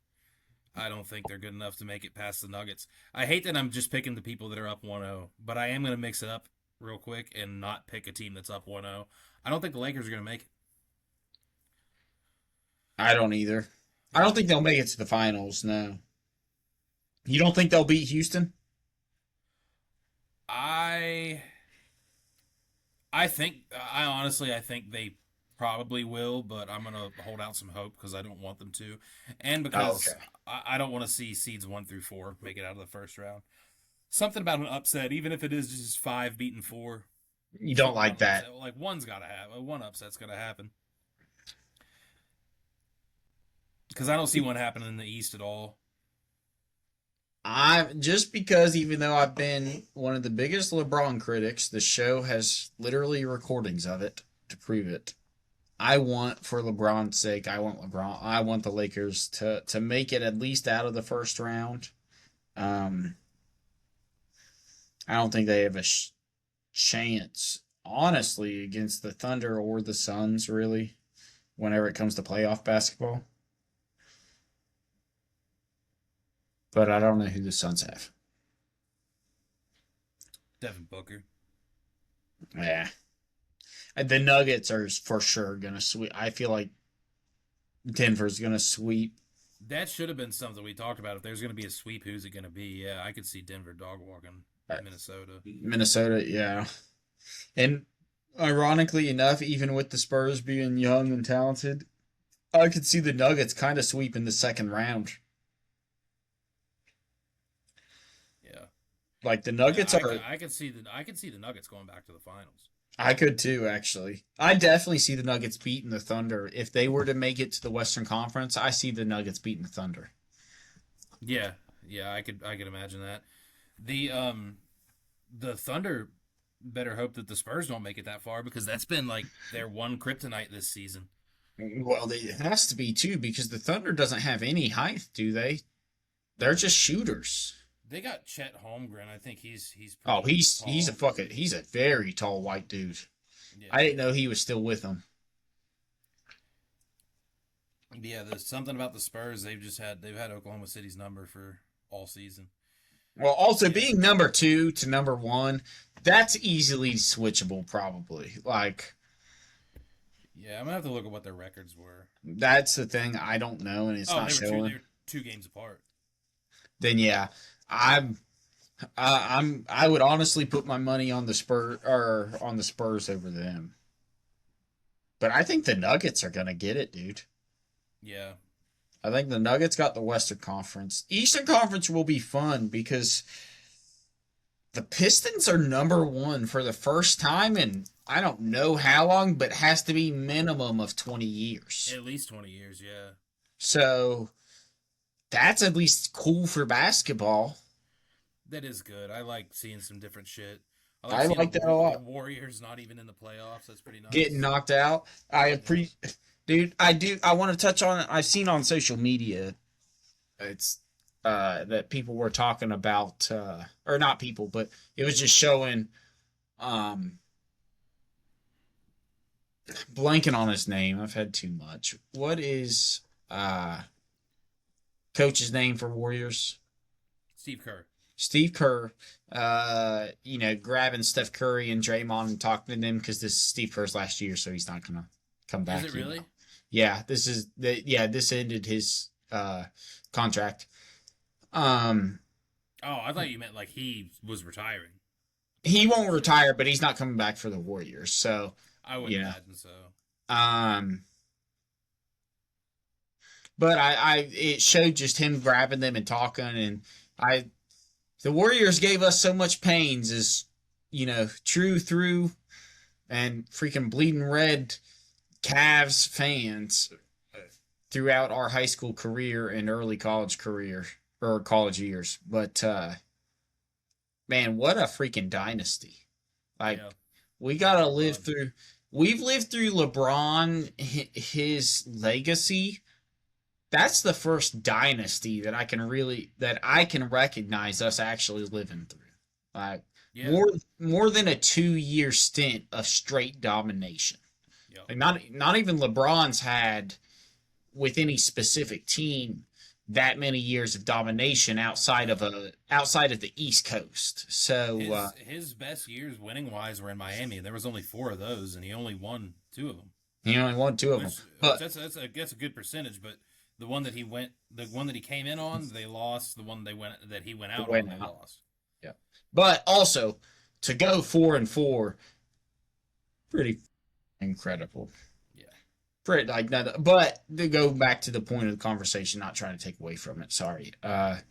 I don't think they're good enough to make it past the Nuggets. I hate that I'm just picking the people that are up 1-0, but I am going to mix it up real quick and not pick a team that's up 1-0. I don't think the Lakers are going to make it.
I don't either. I don't think they'll make it to the finals, no. You don't think they'll beat Houston?
I honestly think they probably will, but I'm gonna hold out some hope because I don't want them to, and because
okay.
I don't want to see seeds 1 through 4 make it out of the first round. Something about an upset, even if it is just 5 beating 4.
You don't like that.
Like one's got to have one upset's gonna happen because I don't see one happening in the East at all.
I just because even though I've been one of the biggest LeBron critics, the show has literally recordings of it to prove it. I want, for LeBron's sake, I want the Lakers to make it at least out of the first round. I don't think they have a chance, honestly, against the Thunder or the Suns, really, whenever it comes to playoff basketball. But I don't know who the Suns have.
Devin Booker.
Yeah. The Nuggets are for sure going to sweep. I feel like Denver's going to sweep.
That should have been something we talked about. If there's going to be a sweep, who's it going to be? Yeah, I could see Denver dog walking Minnesota.
Minnesota, yeah. And ironically enough, even with the Spurs being young and talented, I could see the Nuggets kind of sweep in the second round.
Yeah.
Like the Nuggets are.
I could see the Nuggets going back to the finals.
I could too, actually. I definitely see the Nuggets beating the Thunder. If they were to make it to the Western Conference, I see the Nuggets beating the Thunder.
Yeah, I could imagine that. The Thunder better hope that the Spurs don't make it that far because that's been like their one kryptonite this season.
Well, it has to be too because the Thunder doesn't have any height, do they? They're just shooters.
They got Chet Holmgren. I think he's
he's a very tall white dude.
Yeah.
I didn't know he was still with them.
Yeah, there's something about the Spurs. They've had Oklahoma City's number for all season.
Well, also being number 2 to number 1, that's easily switchable, probably. Like,
yeah, I'm gonna have to look at what their records were.
That's the thing I don't know, and it's not showing.
They were 2 games apart.
Then yeah. I would honestly put my money on the Spurs over them. But I think the Nuggets are gonna get it, dude.
Yeah.
I think the Nuggets got the Western Conference. Eastern Conference will be fun because the Pistons are number 1 for the first time in I don't know how long, but has to be minimum of 20 years.
At least 20 years, yeah.
So that's at least cool for basketball.
That is good. I like seeing some different shit. I like
I
seeing
like that a lot.
the Warriors not even in the playoffs. That's pretty
Getting
nice.
knocked out. I
Yeah.
appreciate, dude. I do. I want to touch on. I've seen on social media. It's that people were talking about, or not people, but it was just showing. Um, Blanking on his name. I've had too much. What is coach's name for Warriors?
Steve Kerr.
Steve Kerr, grabbing Steph Curry and Draymond and talking to them because this is Steve Kerr's last year, so he's not gonna come
Is
back.
it really?
Yeah, this ended his contract. Um,
Oh, I thought you meant like he was retiring.
he won't retire, but he's not coming back for the Warriors. So
I would
yeah.
imagine so.
Um, but it showed just him grabbing them and talking, and the Warriors gave us so much pains as true through and freaking bleeding red Cavs fans throughout our high school career and early college career or college years. But man, what a freaking dynasty! Like
Yeah.
we gotta live
LeBron.
through. We've lived through LeBron, his legacy. That's the first dynasty that I can recognize us actually living through. Like
Yeah.
more than a 2 year stint of straight domination.
Yeah.
Like not even LeBron's had with any specific team that many years of domination outside of the East Coast. So
His best years winning wise were in Miami. There was only 4 of those, and he only won 2 of them.
he only won two of them.
Which
But
that's a good percentage. But the one that he came in on, they lost. The one that he went out on, they lost.
Yeah. But also to go 4-4, pretty incredible.
Yeah.
Pretty like that. But to go back to the point of the conversation, not trying to take away from it. Sorry. I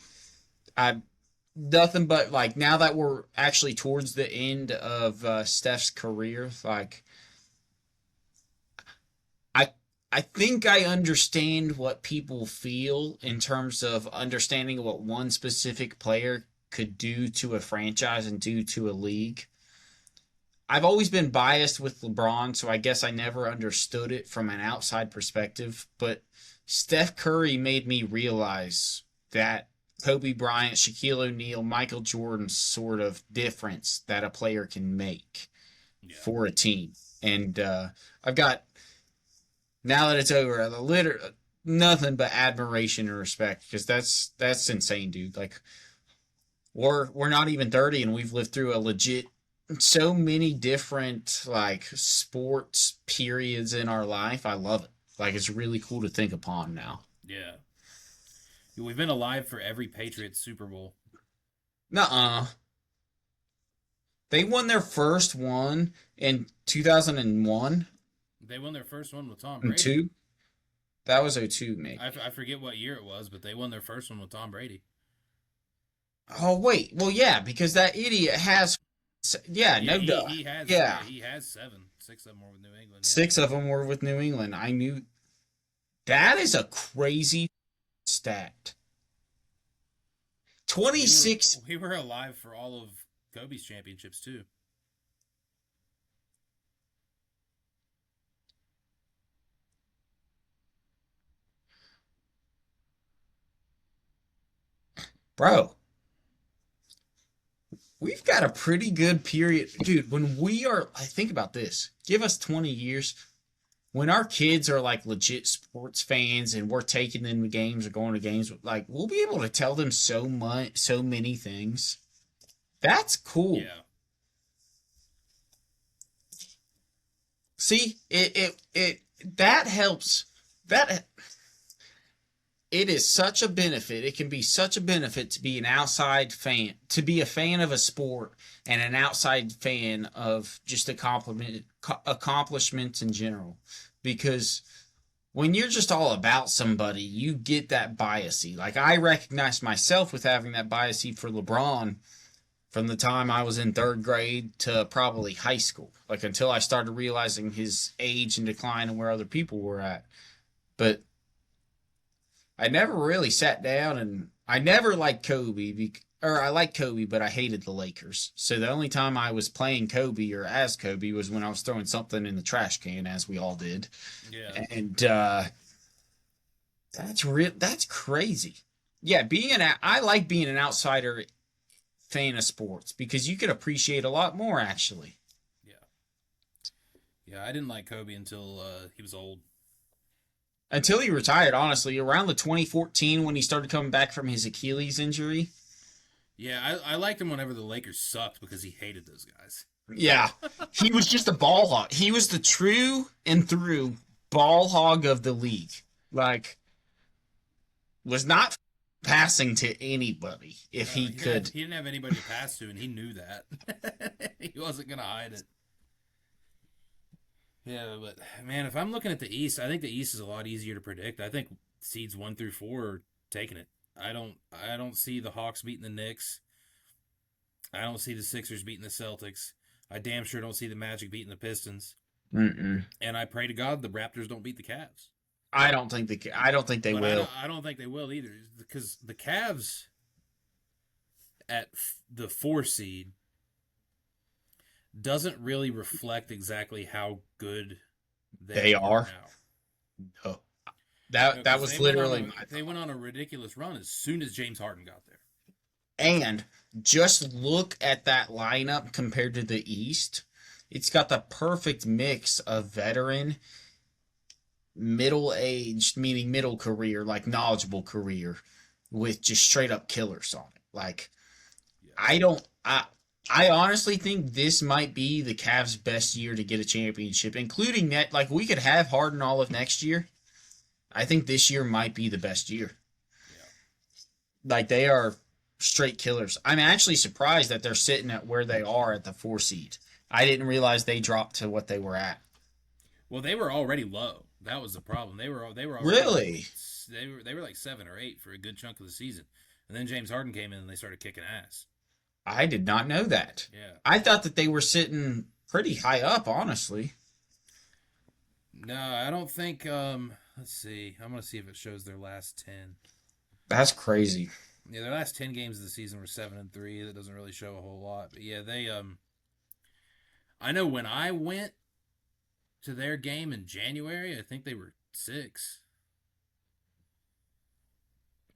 nothing but like now that we're actually towards the end of Steph's career, like I I think I understand what people feel in terms of understanding what one specific player could do to a franchise and do to a league. I've always been biased with LeBron, so I guess I never understood it from an outside perspective. But Steph Curry made me realize that Kobe Bryant, Shaquille O'Neal, Michael Jordan sort of difference that a player can make for a team. And I've got, now that it's over, nothing but admiration and respect because that's insane, dude. Like we're not even 30 and we've lived through a legit so many different like sports periods in our life. I love it. Like it's really cool to think upon now.
Yeah. We've been alive for every Patriots Super Bowl.
Nuh-uh. They won their first one in 2001
They won their first one with Tom
and
Brady.
2. That was 02, maybe.
I forget what year it was, but they won their first one with Tom Brady.
Oh, wait. Well, yeah, because that idiot has... Yeah, no duh.
He has,
Yeah.
he has 7. 6 of them were with New England. Yeah.
6 of them were with New England. I knew... That is a crazy stat. 26...
We were alive for all of Kobe's championships, too.
Bro, we've got a pretty good period. Dude, when we are... I think about this. Give us 20 years... When our kids are like legit sports fans and we're taking them to games or going to games, like we'll be able to tell them so many things. That's cool.
Yeah.
See, that helps. That it is such a benefit. It can be such a benefit to be an outside fan, to be a fan of a sport and an outside fan of just accomplishments in general. Because when you're just all about somebody, you get that biasy. Like I recognize myself with having that biasy for LeBron from the time I was in 3rd grade to probably high school. Like until I started realizing his age and decline and where other people were at. But I never really sat down and I never liked Kobe. Or I liked Kobe, but I hated the Lakers. So the only time I was playing Kobe or as Kobe was when I was throwing something in the trash can, as we all did.
Yeah.
And that's real. That's crazy. Yeah, I like being an outsider fan of sports because you could appreciate a lot more actually.
Yeah. Yeah, I didn't like Kobe until he was old.
Until he retired, honestly, around the 2014 when he started coming back from his Achilles injury.
Yeah, I liked him whenever the Lakers sucked because he hated those guys.
Yeah, he was just a ball hog. He was the true and through ball hog of the league. Like, was not passing to anybody if
No,
he could.
he didn't have anybody to pass to, and he knew that. He wasn't gonna hide it. Yeah, but man, if I'm looking at the East, I think the East is a lot easier to predict. I think seeds 1 through 4 are taking it. I don't see the Hawks beating the Knicks. I don't see the Sixers beating the Celtics. I damn sure don't see the Magic beating the Pistons.
Mm-mm.
And I pray to God the Raptors don't beat the Cavs.
I don't think they
But
will.
I don't think they will either, because the Cavs at the 4 seed doesn't really reflect exactly how good
They are.
now.
No. That was literally my
they went on a ridiculous run as soon as James Harden got there.
And just look at that lineup compared to the East. It's got the perfect mix of veteran, middle-aged, meaning middle career, like knowledgeable career, with just straight up killers on it. Like,
Yeah.
I honestly think this might be the Cavs' best year to get a championship, including that. Like, we could have Harden all of next year. I think this year might be the best year.
Yeah.
Like, they are straight killers. I'm actually surprised that they're sitting at where they are at the 4 seed. I didn't realize they dropped to what they were at.
Well, they were already low. That was the problem. They were already
Really?
they were like 7 or 8 for a good chunk of the season, and then James Harden came in and they started kicking ass.
I did not know that.
Yeah.
I thought that they were sitting pretty high up, honestly.
No, I don't think. Let's see. I'm gonna see if it shows their last 10.
That's crazy.
Yeah, their last 10 games of the season were 7-3. That doesn't really show a whole lot. But yeah, they I know when I went to their game in January, I think they were 6.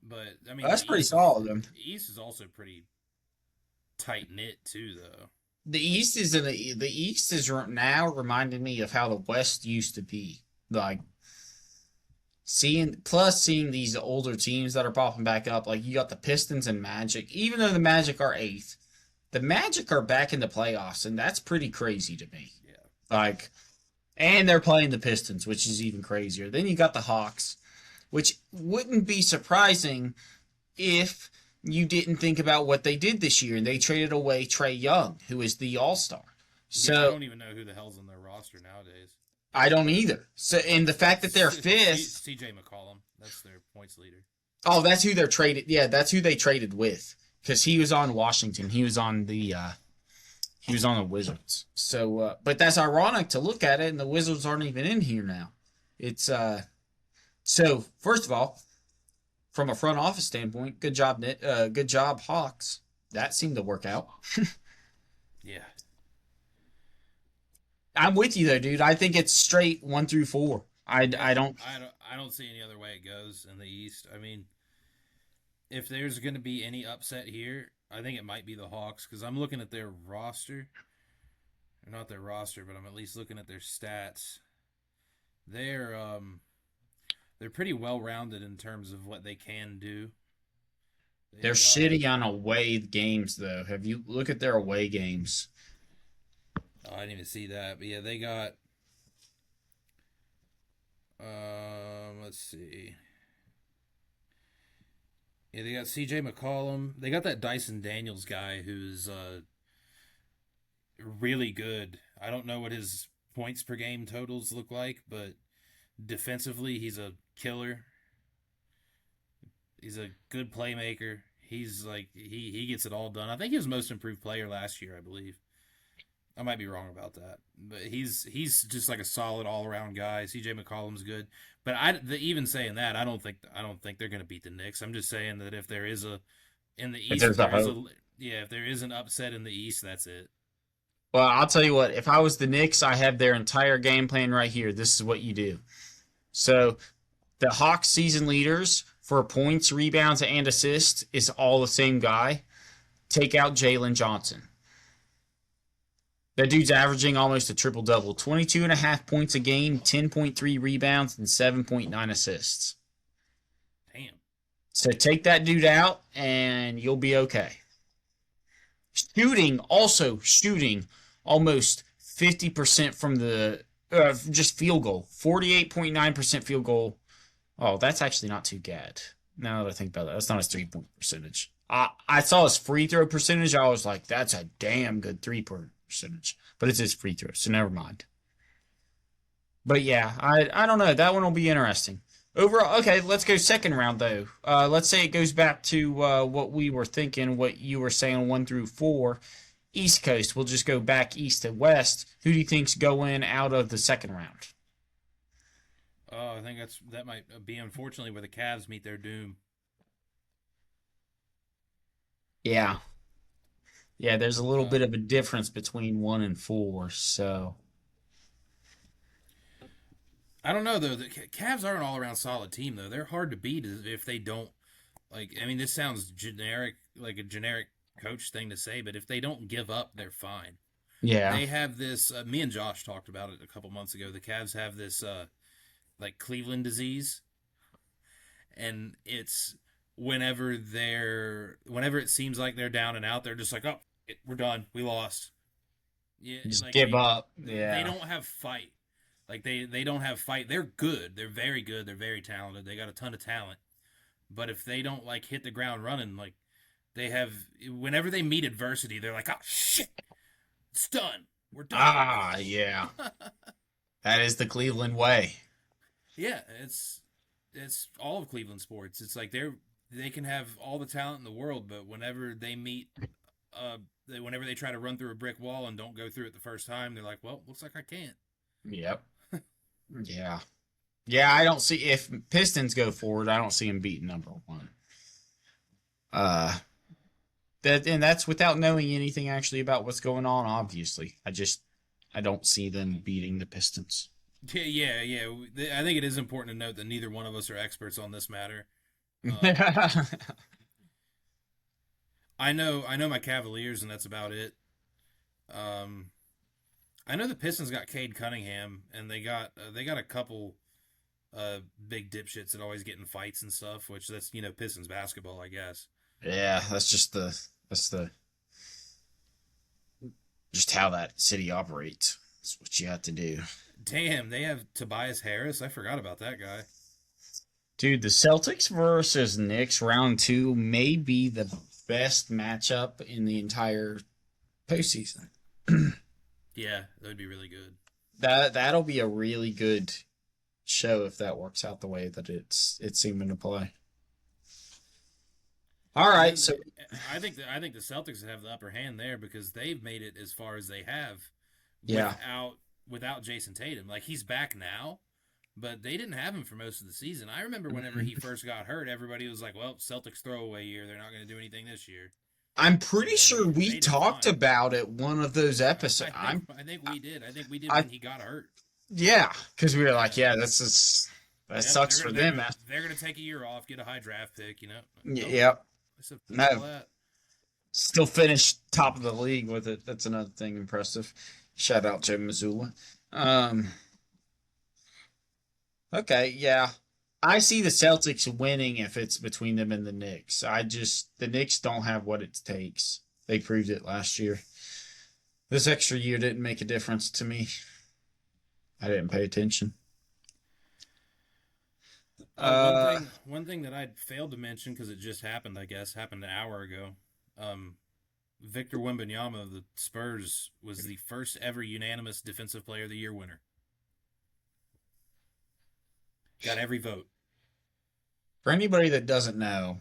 But I mean,
That's pretty solid.
The East is also pretty tight knit too, though.
The East is now reminding me of how the West used to be. Like seeing these older teams that are popping back up. Like you got the Pistons and Magic. Even though the Magic are 8th, the Magic are back in the playoffs, and that's pretty crazy to me.
Yeah.
Like, and they're playing the Pistons, which is even crazier. Then you got the Hawks, which wouldn't be surprising if you didn't think about what they did this year. They traded away Trae Young, who is the All-Star. So
I don't even know who the hell's on their roster nowadays.
I don't either. So, and the fact that they're 5th,
CJ McCollum, that's their points leader.
oh, that's who they're traded. Yeah, that's who they traded with because he was on Washington. He was on the Wizards. So, but that's ironic to look at it, and the Wizards aren't even in here now. It's so first of all, from a front office standpoint, good job, good job, Hawks. That seemed to work out.
Yeah.
I'm with you though, dude. I think it's straight 1 through 4. I don't.
I don't see any other way it goes in the East. I mean, if there's going to be any upset here, I think it might be the Hawks because I'm looking at their roster. Or not their roster, but I'm at least looking at their stats. They're pretty well rounded in terms of what they can do.
They're shitty on away games though. Have you look at their away games?
Oh, I didn't even see that. But yeah, they got let's see. Yeah, they got CJ McCollum. They got that Dyson Daniels guy who's really good. I don't know what his points per game totals look like, but defensively he's a killer. He's a good playmaker. He's like he gets it all done. I think he was most improved player last year, I believe. I might be wrong about that, but he's just like a solid all around guy. C.J. McCollum's good, but even saying that, I don't think they're going to beat the Knicks. I'm just saying that if there is a in the
If
East, if
there's a
there is
hope.
a yeah, if there is an upset in the East, that's it.
Well, I'll tell you what. If I was the Knicks, I have their entire game plan right here. This is what you do. So the Hawks season leaders for points, rebounds, and assists is all the same guy. Take out Jalen Johnson. That dude's averaging almost a triple double 22.5 points a game, 10.3 rebounds, and 7.9 assists.
Damn.
So take that dude out, and you'll be okay. Shooting almost 50% from the just field goal, 48.9% field goal. Oh, that's actually not too bad. Now that I think about that, that's not his 3-point percentage. I saw his free throw percentage. I was like, that's a damn good 3-point percentage. But it's his free throw, so never mind. But yeah, I don't know. That one will be interesting. Overall, okay, let's go second round though. Let's say it goes back to what we were thinking, what you were saying 1 through 4. East Coast. We'll just go back east to west. Who do you think's going out of the second round?
Oh, I think that might be unfortunately where the Cavs meet their doom.
Yeah. Yeah, there's a little
Uh,
bit of a difference between 1 and 4, so
I don't know though. The Cavs are an all-around solid team though. They're hard to beat if they don't like. I mean, this sounds generic, like a generic coach thing to say, but if they don't give up, they're fine.
yeah.
They have this. Me and Josh talked about it a couple months ago. The Cavs have this like Cleveland disease, and it's whenever it seems like they're down and out, they're just like, oh, we're done, we lost. Yeah,
Just
like
give up.
they
Yeah.
don't have fight. Like they don't have fight. They're good. They're very good. They're very talented. They got a ton of talent. But if they don't like hit the ground running, like they have, whenever they meet adversity, they're like, oh shit, it's done. We're done.
Ah, yeah. That is the Cleveland way.
Yeah, it's all of Cleveland sports. It's like they can have all the talent in the world, but whenever they meet, whenever they try to run through a brick wall and don't go through it the first time, they're like, well, looks like I can't.
Yep. Yeah. Yeah, I don't see if Pistons go forward, I don't see them beating number 1. Uh that's without knowing anything actually about what's going on, obviously. I don't see them beating the Pistons.
Yeah. I think it is important to note that neither one of us are experts on this matter. I know my Cavaliers, and that's about it. Um, I know the Pistons got Cade Cunningham, and they got a couple big dipshits that always get in fights and stuff. Which that's Pistons basketball, I guess.
Yeah, that's just how that city operates. That's what you have to do.
Damn, they have Tobias Harris. I forgot about that guy.
Dude, the Celtics versus Knicks round 2 may be the best matchup in the entire postseason.
Yeah, that would be really good.
That'll be a really good show if that works out the way that it's seeming to play. All
And
right,
then
so
I think the Celtics have the upper hand there because they've made it as far as they have
yeah,
without Jason Tatum. Like he's back now, but they didn't have him for most of the season. I remember whenever he first got hurt, everybody was like, "Well, Celtics throwaway year. They're not going to do anything this year."
I'm
And
pretty
then
sure
they
we
did
talked
fine.
about it one of those
I
episodes.
think I think we did. I think we did
I
when he got hurt.
yeah, because we were like,
Yeah.
yeah, that
Yep.
sucks for them.
They're gonna take a year off, get a high draft pick. Nope.
Yep,
I said fuck all
no,
that.
still finished top of the league with it. That's another thing impressive. Shout out to Missoula. Um, okay, yeah. I see the Celtics winning if it's between them and the Knicks. The Knicks don't have what it takes. They proved it last year. This extra year didn't make a difference to me. I didn't pay attention.
Oh, one
Uh,
thing, one thing that I failed to mention because it just happened. I guess happened an hour ago. Um, Victor Wembanyama of the Spurs was the first ever unanimous Defensive Player of the Year winner. Got every vote.
for anybody that doesn't know,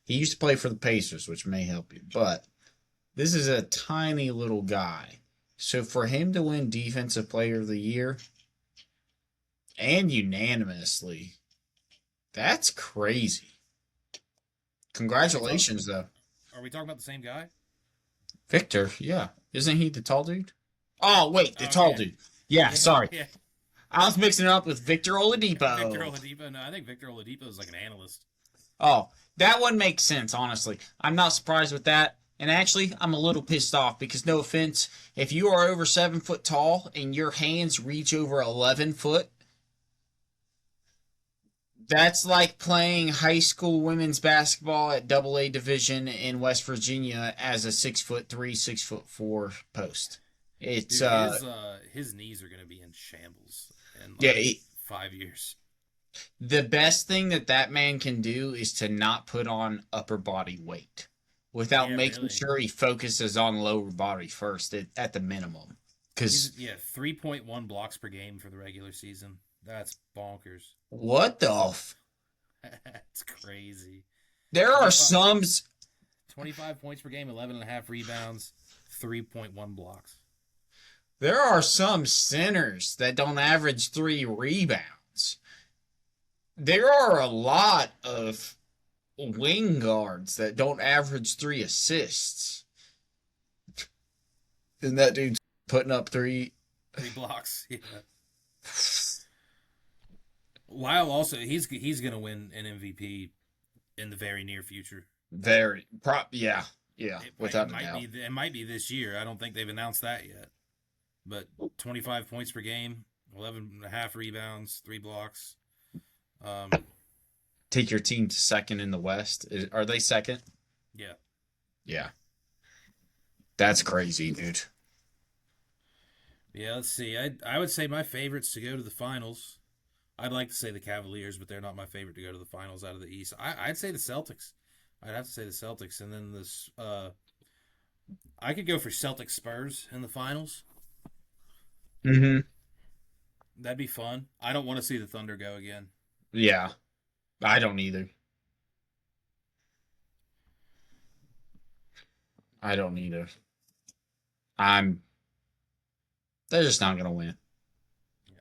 he used to play for the Pacers, which may help you. But This is a tiny little guy. So for him to win Defensive Player of the Year and unanimously, that's crazy. Congratulations, though.
Are we talking about the same guy?
Victor, yeah. Isn't he the tall dude? Oh, wait, the
Oh
tall
yeah,
dude. Yeah, sorry.
yeah.
I was mixing it up with Victor Oladipo.
Victor Oladipo. No, I think Victor Oladipo is like an analyst.
Oh, that one makes sense, honestly. I'm not surprised with that. And actually, I'm a little pissed off because, no offense, if you are over 7 foot tall and your hands reach over 11 foot, that's like playing high school women's basketball at AA division in West Virginia as a 6'3", 6'4" post. It's
Dude, his knees are gonna be in shambles in
yeah.
like 5 years.
The best thing that man can do is to not put on upper body weight without
Yeah,
making
really.
sure he focuses on lower body first at the minimum. Because
3.1 blocks per game for the regular season. That's bonkers.
what the
That's crazy.
there are
25
some
25 points per game, 11.5 rebounds, 3.1 blocks.
there are some centers that don't average 3 rebounds. There are a lot of wing guards that don't average 3 assists. And that dude's putting up 3.
3 blocks. Yeah. While also he's gonna win an MVP in the very near future.
Yeah, without a doubt.
It might be this year. I don't think they've announced that yet. But 25 points per game, 11.5 rebounds, 3 blocks.
Take your team to second in the West. Are they second?
Yeah.
Yeah. That's crazy, dude.
Yeah, let's see. I would say my favorites to go to the finals. I'd like to say the Cavaliers, but they're not my favorite to go to the finals out of the East. I'd say the Celtics. I'd have to say the Celtics, and then this. I could go for Celtics Spurs in the finals.
Mm-hmm.
That'd be fun. I don't want to see the Thunder go again.
Yeah. I don't either. They're just not gonna win.
Yeah.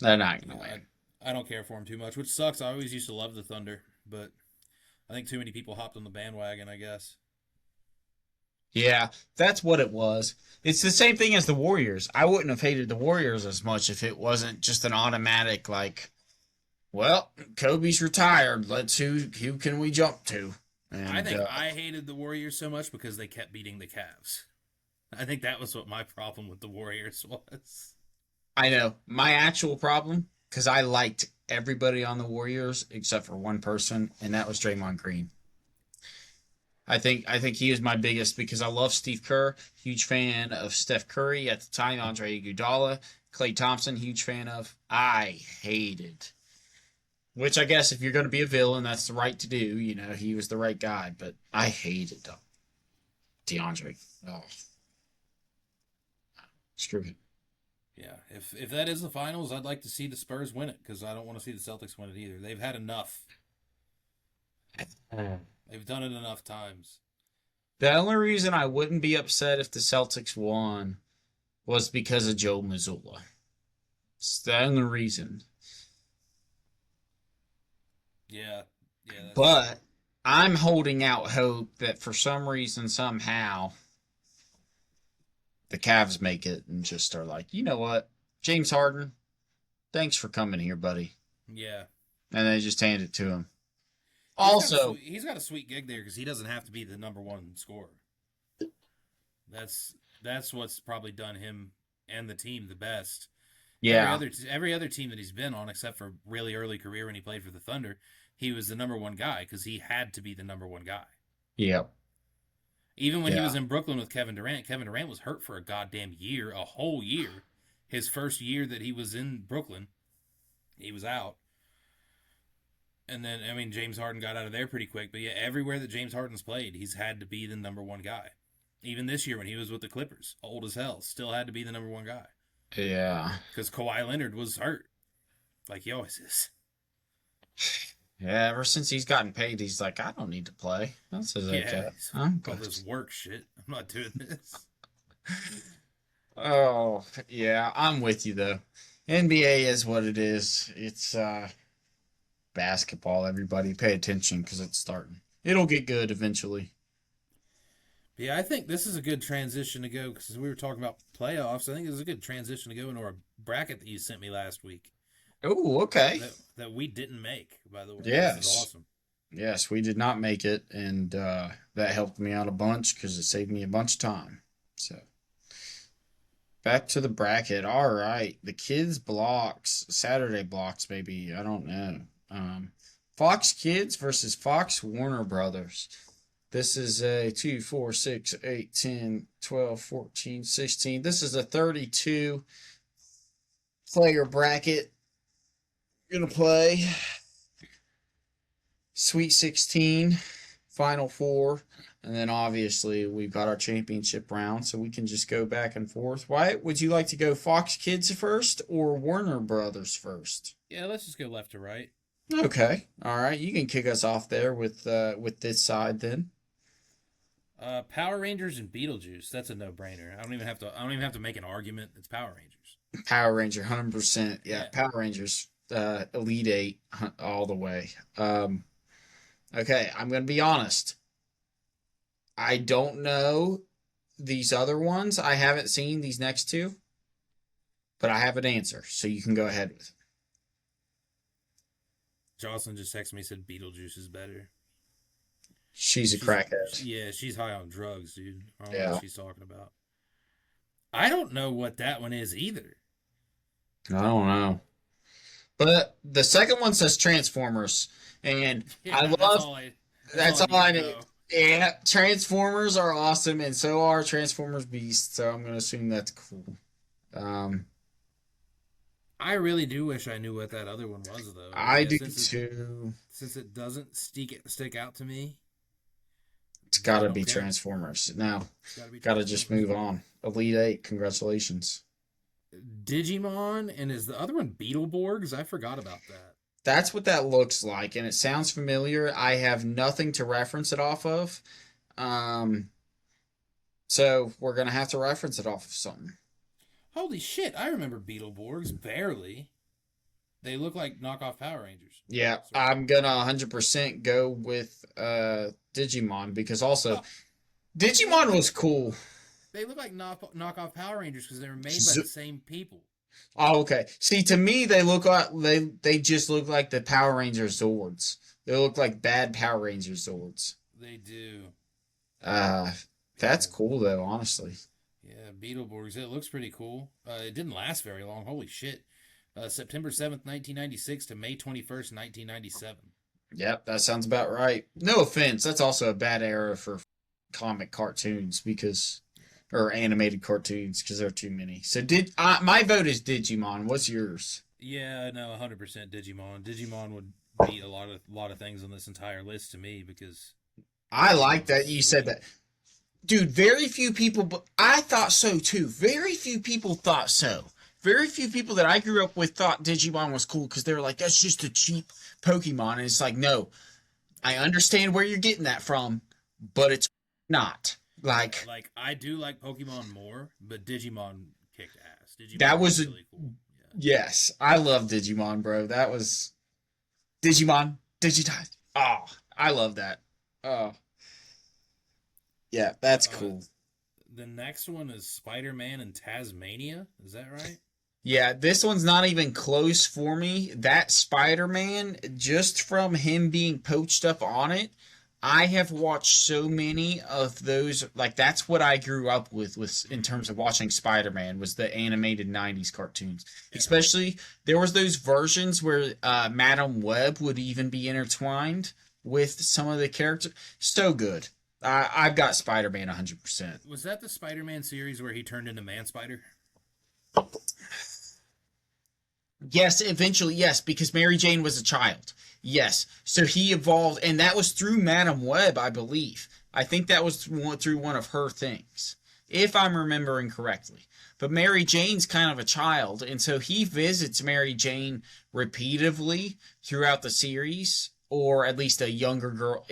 They're not gonna win.
I don't care for them too much, which sucks. I always used to love the Thunder, but I think too many people hopped on the bandwagon, I guess.
Yeah, that's what it was. It's the same thing as the Warriors. I wouldn't have hated the Warriors as much if it wasn't just an automatic like, well, Kobe's retired. Who can we jump to? And,
I think I hated the Warriors so much because they kept beating the Cavs. I think that was what my problem with the Warriors was.
I know my actual problem because I liked everybody on the Warriors except for one person, and that was Draymond Green. I think he is my biggest because I love Steve Kerr, huge fan of Steph Curry at the time, Andre Iguodala, Klay Thompson, huge fan of. I hated, which I guess if you're going to be a villain, that's the right to do. You know, he was the right guy, but I hated DeAndre. Oh, screw him.
Yeah, if that is the finals, I'd like to see the Spurs win it because I don't want to see the Celtics win it either. They've had enough. They've done it enough times.
The only reason I wouldn't be upset if the Celtics won was because of Joe Mazzulla. It's the only reason.
Yeah.
But I'm holding out hope that for some reason, somehow, the Cavs make it and just are like, you know what? James Harden, thanks for coming here, buddy.
Yeah.
And they just hand it to him.
He's got a sweet gig there because he doesn't have to be the number one scorer. That's what's probably done him and the team the best.
Yeah.
Every other team that he's been on, except for really early career when he played for the Thunder, he was the number one guy because he had to be the number one guy.
Yep.
Even when he was in Brooklyn with Kevin Durant was hurt for a goddamn year, a whole year. His first year that he was in Brooklyn, he was out. And then, I mean, James Harden got out of there pretty quick. But yeah, everywhere that James Harden's played, he's had to be the number one guy. Even this year when he was with the Clippers, old as hell, still had to be the number one guy.
Yeah.
Because Kawhi Leonard was hurt. Like he always is.
Yeah, ever since he's gotten paid, he's like, I don't need to play. That's his okay.
All this work shit. not doing this.
Oh, yeah, I'm with you though. NBA is what it is. It's basketball. Everybody pay attention because it's starting. It'll get good eventually.
Yeah, I think this is a good transition to go because we were talking about playoffs. I think this is a good transition to go into our bracket that you sent me last week.
Oh, okay.
That we didn't make, by the way.
Yes.
This is awesome.
Yes, we did not make it, and that helped me out a bunch because it saved me a bunch of time. So, back to the bracket. All right, the kids blocks, Saturday blocks, maybe. I don't know. Fox Kids versus Fox Warner Brothers. This is a 2, 4, 6, 8, 10, 12, 14, 16. This is a 32 player bracket. We're going to play Sweet 16, Final Four, and then obviously we've got our championship round, so we can just go back and forth. Wyatt, would you like to go Fox Kids first or Warner Brothers first?
Yeah, let's just go left to right.
Okay, all right. You can kick us off there with this side then.
Power Rangers and Beetlejuice. That's a no-brainer. I don't even have to make an argument. It's Power Rangers.
Power Ranger, 100%. Yeah, Power Rangers, Elite Eight, all the way. Okay, I'm gonna be honest. I don't know these other ones. I haven't seen these next two, but I have an answer, so you can go ahead with it.
Jocelyn just texted me and said Beetlejuice is better.
She's a crackhead.
Yeah, she's high on drugs, dude. I don't know
Yeah.
what she's talking about. I don't know what that one is either.
I don't know. But the second one says Transformers, and
Yeah,
I love
that's
all I need.
know.
Yeah, Transformers are awesome, and so are Transformers Beasts. So I'm gonna assume that's cool.
I really do wish I knew what that other one was, though.
I do
since
too.
Since it doesn't stick out to me,
It's got to
I
be
don't care.
Transformers. Now,
It's gotta be
got to just move on. Elite Eight, congratulations.
Digimon, and is the other one Beetleborgs? I forgot about that.
That's what that looks like, and it sounds familiar. I have nothing to reference it off of. So we're going to have to reference it off of something.
Holy shit, I remember Beetleborgs, barely. They look like knockoff Power Rangers.
Yeah, I'm going to 100% go with Digimon, because also Digimon was cool.
They look like knockoff Power Rangers because they were made by the same people.
Oh, okay. See, to me, they look like they just look like the Power Ranger Zords. They look like bad Power Ranger Zords.
They do.
That's cool though, honestly.
Yeah, Beetleborgs. It looks pretty cool. It didn't last very long. Holy shit. September 7th, 1996 to May 21st, 1997.
Yep, that sounds about right. No offense, that's also a bad era for comic cartoons or animated cartoons because there are too many. So my vote is Digimon. What's yours?
Yeah, no, 100% Digimon. Digimon would beat a lot of things on this entire list to me because
I like that you said that. Dude, very few people, but I thought so too. Very few people thought so. Very few people that I grew up with thought Digimon was cool because they were like, that's just a cheap Pokemon. And it's like, no, I understand where you're getting that from, but it's not. Like
I do like Pokemon more, but Digimon kicked ass. Digimon
that was
really cool. Yeah.
Yes, I love Digimon, bro. That was Digimon, Digitide. Oh, I love that. Oh, yeah, that's cool.
The next one is Spider-Man and Tasmania. Is that right?
Yeah, this one's not even close for me. That Spider-Man, just from him being poached up on it, I have watched so many of those. Like, that's what I grew up with in terms of watching Spider-Man, was the animated 90s cartoons. Yeah. Especially, there was those versions where Madam Web would even be intertwined with some of the characters. So good. I've got Spider-Man 100%.
Was that the Spider-Man series where he turned into Man-Spider?
Yes, eventually, yes, because Mary Jane was a child. Yes, so he evolved, and that was through Madam Web, I believe. I think that was through one of her things, if I'm remembering correctly. But Mary Jane's kind of a child, and so he visits Mary Jane repeatedly throughout the series, or at least a younger girl.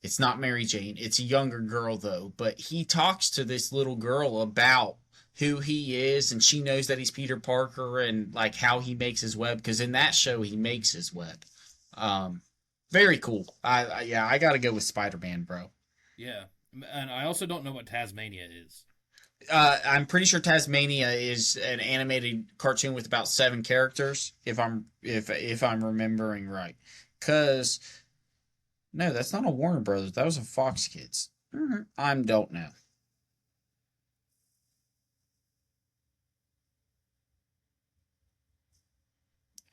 It's not Mary Jane. It's a younger girl though, but he talks to this little girl about who he is, and she knows that he's Peter Parker and like how he makes his web, because in that show he makes his web. Um, Very cool. Yeah, I gotta go with Spider-Man, bro.
Yeah, and I also don't know what Tasmania is.
I'm pretty sure Tasmania is an animated cartoon with about 7 characters, if I'm remembering right. Cause no, that's not a Warner Brothers. That was a Fox Kids. I don't know.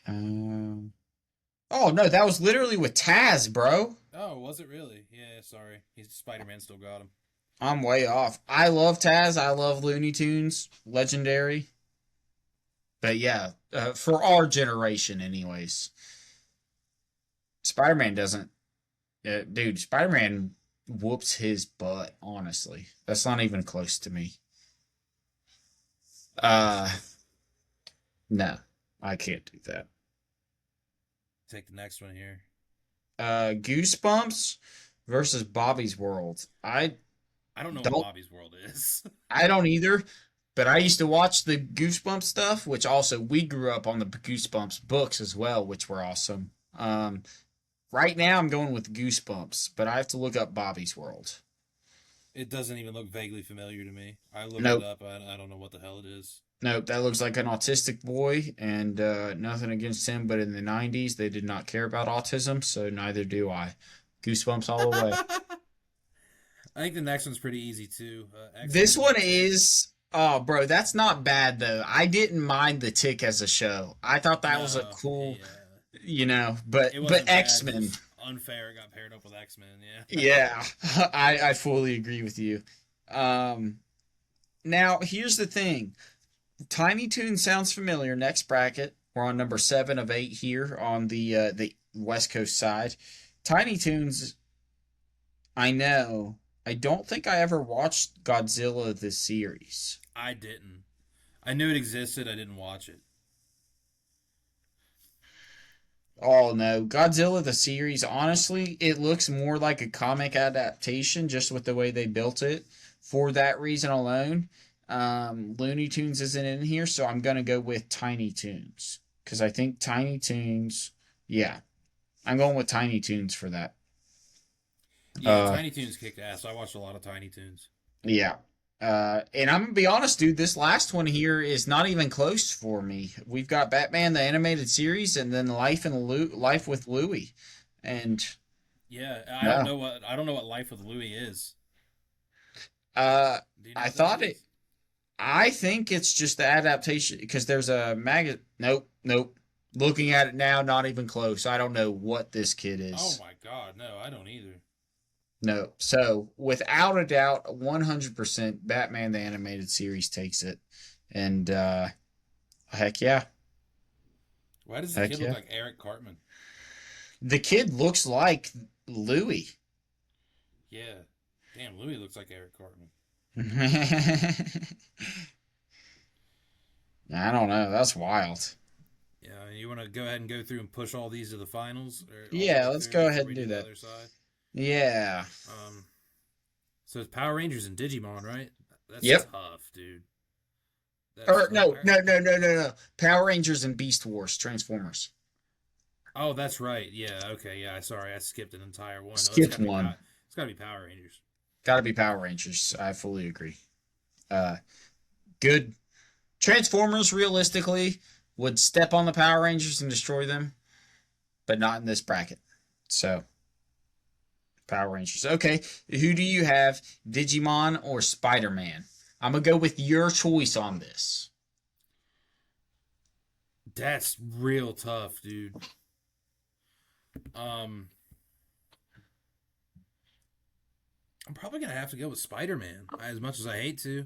Um. Oh no, that was literally with Taz, bro.
Oh, was it really? Yeah, sorry. He's Spider-Man still got him.
I'm way off. I love Taz. I love Looney Tunes. Legendary. But yeah, for our generation, anyways. Spider Man doesn't. Dude, Spider Man whoops his butt, honestly. That's not even close to me. Uh, no, I can't do that.
Take the next one here.
Goosebumps versus Bobby's World.
I don't know what
don't
Bobby's World is.
I don't either, but I used to watch the Goosebumps stuff, which also we grew up on the Goosebumps books as well, which were awesome. Right now I'm going with Goosebumps, but I have to look up Bobby's World.
It doesn't even look vaguely familiar to me. I looked it
Nope.
up. I don't know what the hell it is.
Nope, that looks like an autistic boy, and nothing against him, but in the 90s, they did not care about autism, so neither do I. Goosebumps all the way.
I think the next one's pretty easy too.
This
X-Men.
one is. Oh, bro, that's not bad, though. I didn't mind The Tick as a show. I thought that was a
No,
cool,
yeah.
but
It wasn't bad.
X-Men.
Just unfair. It got paired up with X-Men. Yeah.
Yeah, I fully agree with you. Um, Now, here's the thing. Tiny Toon sounds familiar. Next bracket. We're on number 7 of 8 here on the West Coast side. Tiny Toons, I know. I don't think I ever watched Godzilla the series.
I didn't. I knew it existed. I didn't watch it.
Oh no, Godzilla the series, honestly, it looks more like a comic adaptation just with the way they built it. For that reason alone, Looney Tunes isn't in here, so I'm gonna go with Tiny Toons. Because I think Tiny Toons, yeah, I'm going with Tiny Toons for that.
Yeah,
Uh,
Tiny Toons kicked ass. I watched a lot of Tiny Toons.
yeah. And I'm gonna be honest, dude. This last one here is not even close for me. We've got Batman the animated series, and then Life with Louie, and
Yeah,
no.
I don't know what Life with Louie is.
Uh,
Do you know
I
what that
thought it.
is?
I think it's just the adaptation because there's a Nope, nope. Looking at it now, not even close. I don't know what this kid
Oh
is.
my god, no, I don't either.
No. So without a doubt, 100% Batman the animated series takes it, and heck yeah,
Why does the
heck
kid look
yeah.
like Eric Cartman?
The kid looks like Louis.
Yeah. Damn, Louie looks like Eric Cartman.
I don't know. That's wild.
Yeah, you want to go ahead and go through and push all these to the finals, or all the
Yeah,
way
let's
through
go
before
ahead
we
and do
do the
that.
other side?
Yeah.
Um, so it's Power Rangers and Digimon, right? That's
Yep.
tough, dude. That's
Or
tough.
no, no, no, no, no, no. Power Rangers and Beast Wars, Transformers.
Oh, that's right. Yeah. Okay. Yeah. Sorry, I skipped an entire one. No, it's
Skipped
got to be
one.
It's got to be Power Rangers.
Got to be Power Rangers. I fully agree. Uh, Good. Transformers, realistically, would step on the Power Rangers and destroy them, but not in this bracket. So, Power Rangers. Okay, who do you have, Digimon or Spider Man? I'm going to go with your choice on this.
That's real tough, dude. Um, I'm probably gonna have to go with Spider Man. As much as I hate to,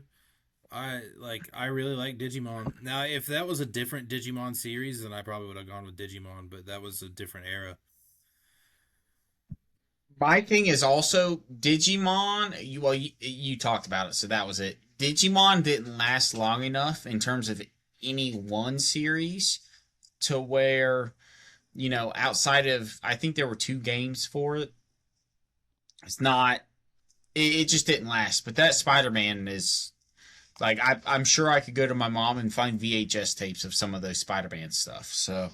I really like Digimon. Now, if that was a different Digimon series, then I probably would have gone with Digimon. But that was a different era.
My thing is also Digimon. You talked about it, so that was it. Digimon didn't last long enough in terms of any one series to where, outside of, I think there were 2 games for it. It's not. It just didn't last. But that Spider-Man is like I'm sure I could go to my mom and find VHS tapes of some of those Spider-Man stuff. So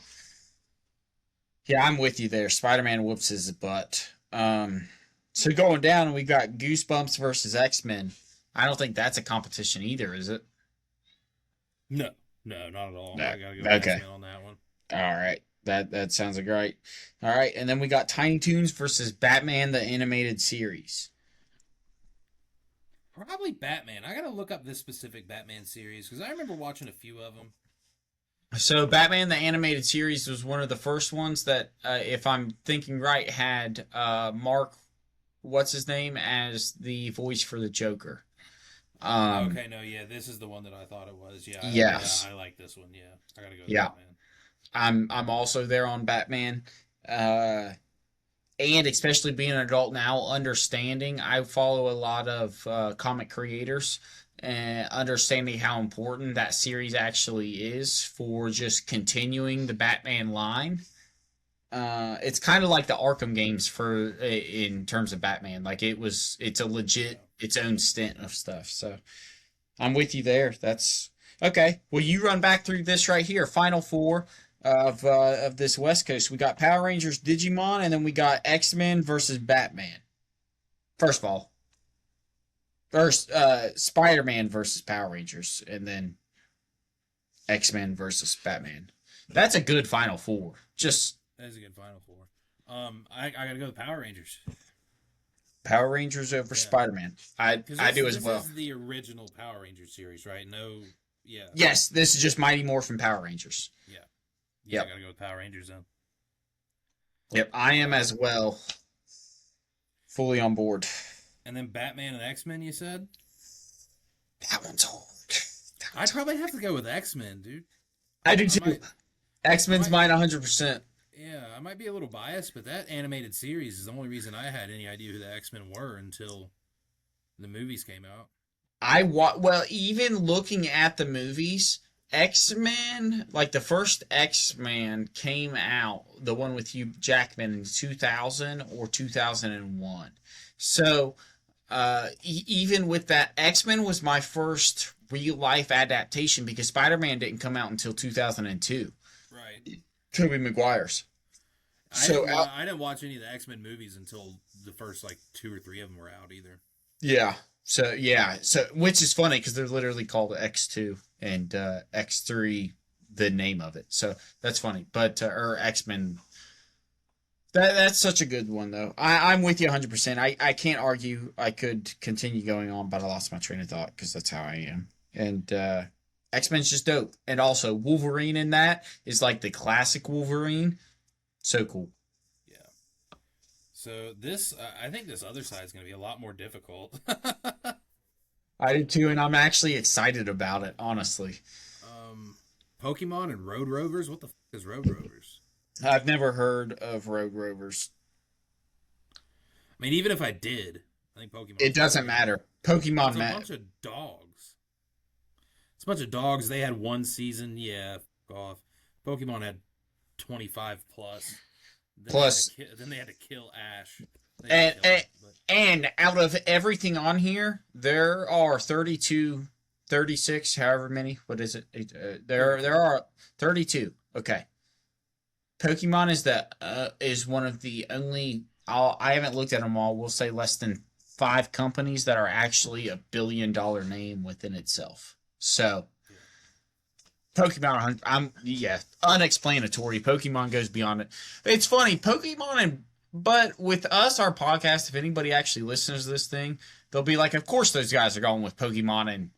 yeah, I'm with you there. Spider-Man whoops his butt. So going down, we got Goosebumps versus X-Men. I don't think that's a competition either, is it?
No, no, not at all.
No.
I gotta go with
Okay.
X-Men on that one.
All right. That sounds like right. All right, and then we got Tiny Toons versus Batman the Animated Series.
Probably Batman. I gotta look up this specific Batman series because I remember watching a few of them.
So Batman the Animated Series was one of the first ones that, if I'm thinking right, had Mark, what's his name, as the voice for the Joker.
Okay, no, yeah, this is the one that I thought it was. Yeah,
Yes.
I like this one. Yeah, I gotta go with
Yeah.
Batman.
I'm also there on Batman. And especially being an adult now, understanding, I follow a lot of comic creators and understanding how important that series actually is for just continuing the Batman line. It's kind of like the Arkham games for in terms of Batman. Like it's a legit its own stint of stuff. So I'm with you there. That's okay. Well, you run back through this right here. Final four of this West Coast. We got Power Rangers, Digimon, and then we got X-Men versus Batman. First of all, first Spider-Man versus Power Rangers, and then X-Men versus Batman. That's a good Final Four. Just
That is a good Final Four. I gotta go with Power Rangers.
Power Rangers over Spider-Man. I do as well.
This is the original Power Rangers series, right? No, yeah.
Yes, this is just Mighty Morphin Power Rangers.
Yeah.
Yep.
I gotta go with Power Rangers then.
Yep, I am as well. Fully on board.
And then Batman and X-Men, you said?
That one's hard.
I'd probably have to go with X-Men, dude.
I do too. X-Men's mine 100%.
Yeah, I might be a little biased, but that animated series is the only reason I had any idea who the X-Men were until the movies came out.
Well, even looking at the movies, X-Men, like the first X-Men came out, the one with Hugh Jackman in 2000 or 2001. So, even with that, X-Men was my first real life adaptation because Spider-Man didn't come out until 2002.
Right.
Tobey Maguire's.
I didn't watch any of the X-Men movies until the first like 2 or 3 of them were out either.
Yeah. So which is funny because they're literally called X2 and X3, the name of it. So that's funny. But or X-Men. That's such a good one though. I'm with you 100%. I can't argue. I could continue going on, but I lost my train of thought because that's how I am. And X-Men's just dope. And also Wolverine in that is like the classic Wolverine. So cool.
Yeah. So this, I think this other side is going to be a lot more difficult.
I did too, and I'm actually excited about it, honestly.
Pokemon and Road Rovers? What the f*** is Road Rovers?
I've never heard of Road Rovers.
I mean, even if I did, I think Pokemon...
It doesn't matter. Pokemon
It's a bunch of dogs. It's a bunch of dogs. They had one season. Yeah, f*** off. Pokemon had 25 plus. Then they had to kill Ash.
And out of everything on here, there are 32, 36, however many. What is it? There are 32. Okay. Pokemon is one of the only. I haven't looked at them all. We'll say less than 5 companies that are actually a $1 billion name within itself. So. Pokemon, unexplanatory. Pokemon goes beyond it. It's funny, but with us, our podcast, if anybody actually listens to this thing, they'll be like, of course those guys are going with Pokemon and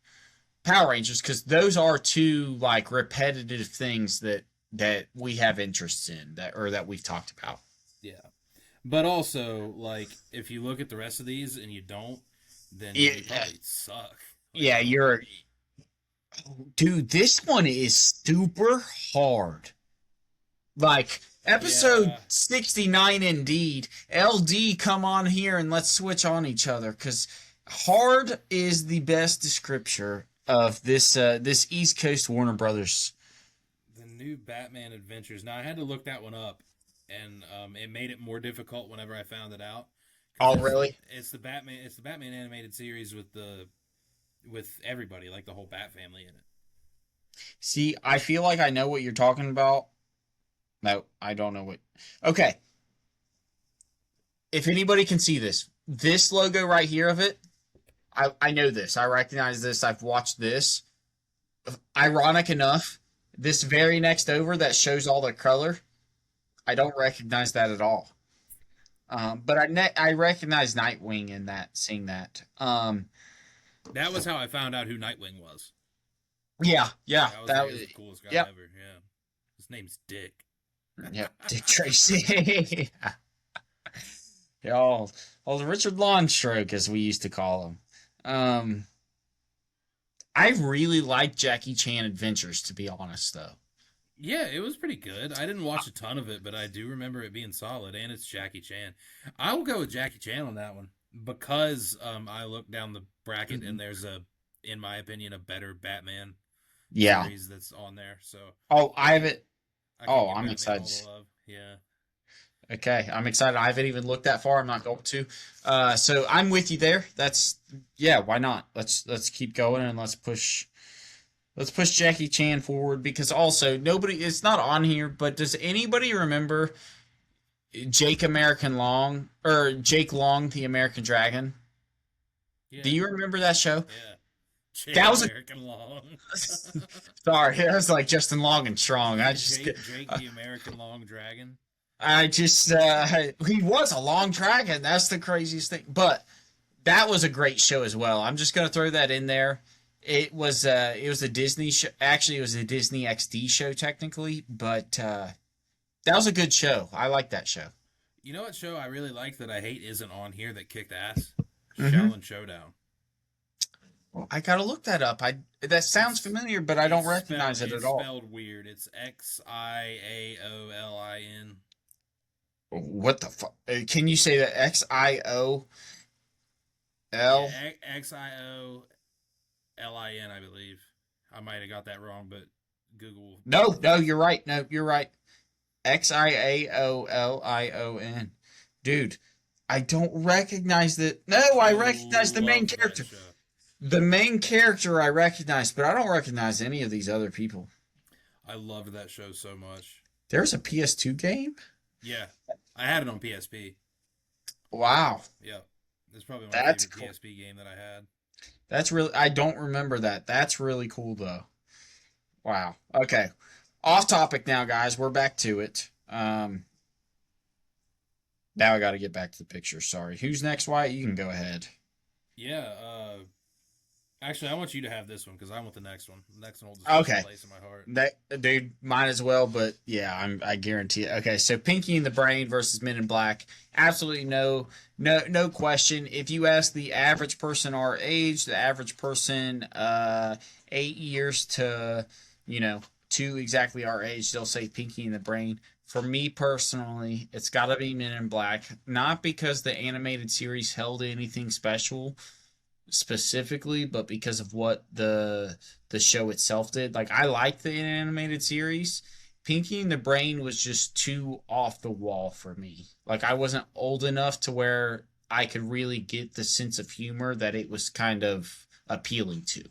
Power Rangers, because those are 2, like, repetitive things that we have interests in, that we've talked about.
Yeah. But also, like, if you look at the rest of these and you don't, then you probably suck.
Yeah, Dude, this one is super hard. Like, episode 69 indeed. LD, come on here and let's switch on each other, because hard is the best descriptor of this East Coast Warner Brothers.
The new Batman Adventures. Now, I had to look that one up, and it made it more difficult whenever I found it out.
Oh,
because
really?
it's the Batman. It's the Batman animated series with everybody, like the whole Bat family in it.
See, I feel like I know what you're talking about. No, I don't know what. Okay, if anybody can see this logo right here of it, I know this. I recognize this. I've watched this. Ironic enough, this very next over that shows all the color, I don't recognize that at all. But I recognize Nightwing in that, seeing that.
That was how I found out who Nightwing was.
Yeah, yeah,
I was
that
like,
was,
"This is the coolest guy
yep,
ever." Yeah, his name's Dick.
yep, Dick Tracy. Yeah, all the Richard Lawnstroke, as we used to call him. Um, I really like Jackie Chan Adventures, to be honest, though.
Yeah, it was pretty good. I didn't watch a ton of it, but I do remember it being solid, and it's Jackie Chan. I will go with Jackie Chan on that one because I looked down the bracket and there's in my opinion, a better Batman
Yeah.
series that's on there. So
Oh,
I
I have
can't
it.
I can't
Oh,
give
I'm
Batman all
excited.
the love. Yeah.
Okay, I'm excited. I haven't even looked that far. I'm not going to. So I'm with you there. That's yeah. Why not? Let's keep going and let's push Jackie Chan forward because also nobody. It's not on here, but does anybody remember Jake Long, the American Dragon?
Yeah.
Do you remember that show?
Yeah. Jake
That was a
American Long.
sorry. That was like Justin Long and Strong.
Jake the American Long Dragon.
I just he was a long dragon. That's the craziest thing. But that was a great show as well. I'm just gonna throw that in there. It was a Disney show. Actually, it was a Disney XD show technically, but that was a good show. I like that show.
You know what show I really like that I hate isn't on here that kicked ass?
Mm-hmm.
Shaolin Showdown.
Well, I gotta look that up. That sounds familiar, but I don't recognize it at all.
It's spelled weird. It's Xiaolin.
What the fuck? Can you say that Xiol?
Yeah, Xiolin, I believe. I might have got that wrong, but Google.
No, you're right. No, you're right. Xiaolin. Dude, I don't recognize that. No, I recognize the main character. The main character I recognize, but I don't recognize any of these other people.
I loved that show so much.
There's a PS2 game?
Yeah. I had it on PSP.
Wow.
Yeah. It's probably my
That's
favorite
cool.
PSP game that I had.
That's really, I don't remember that. That's really cool though. Wow. Okay. Off topic now, guys. We're back to it. Now I got to get back to the picture. Sorry. Who's next, Wyatt? You can go ahead.
Yeah. Actually, I want you to have this one because I want the next one. The next one holds a special place in my heart.
That dude, mine as well. But yeah, I guarantee it. Okay, so Pinky and the Brain versus Men in Black. Absolutely no question. If you ask the average person our age, the average person 8 years to to exactly our age, they'll say Pinky and the Brain. For me personally, it's got to be Men in Black. Not because the animated series held anything special specifically, but because of what the show itself did. Like, I liked the animated series. Pinky and the Brain was just too off the wall for me. Like, I wasn't old enough to where I could really get the sense of humor that it was kind of appealing to.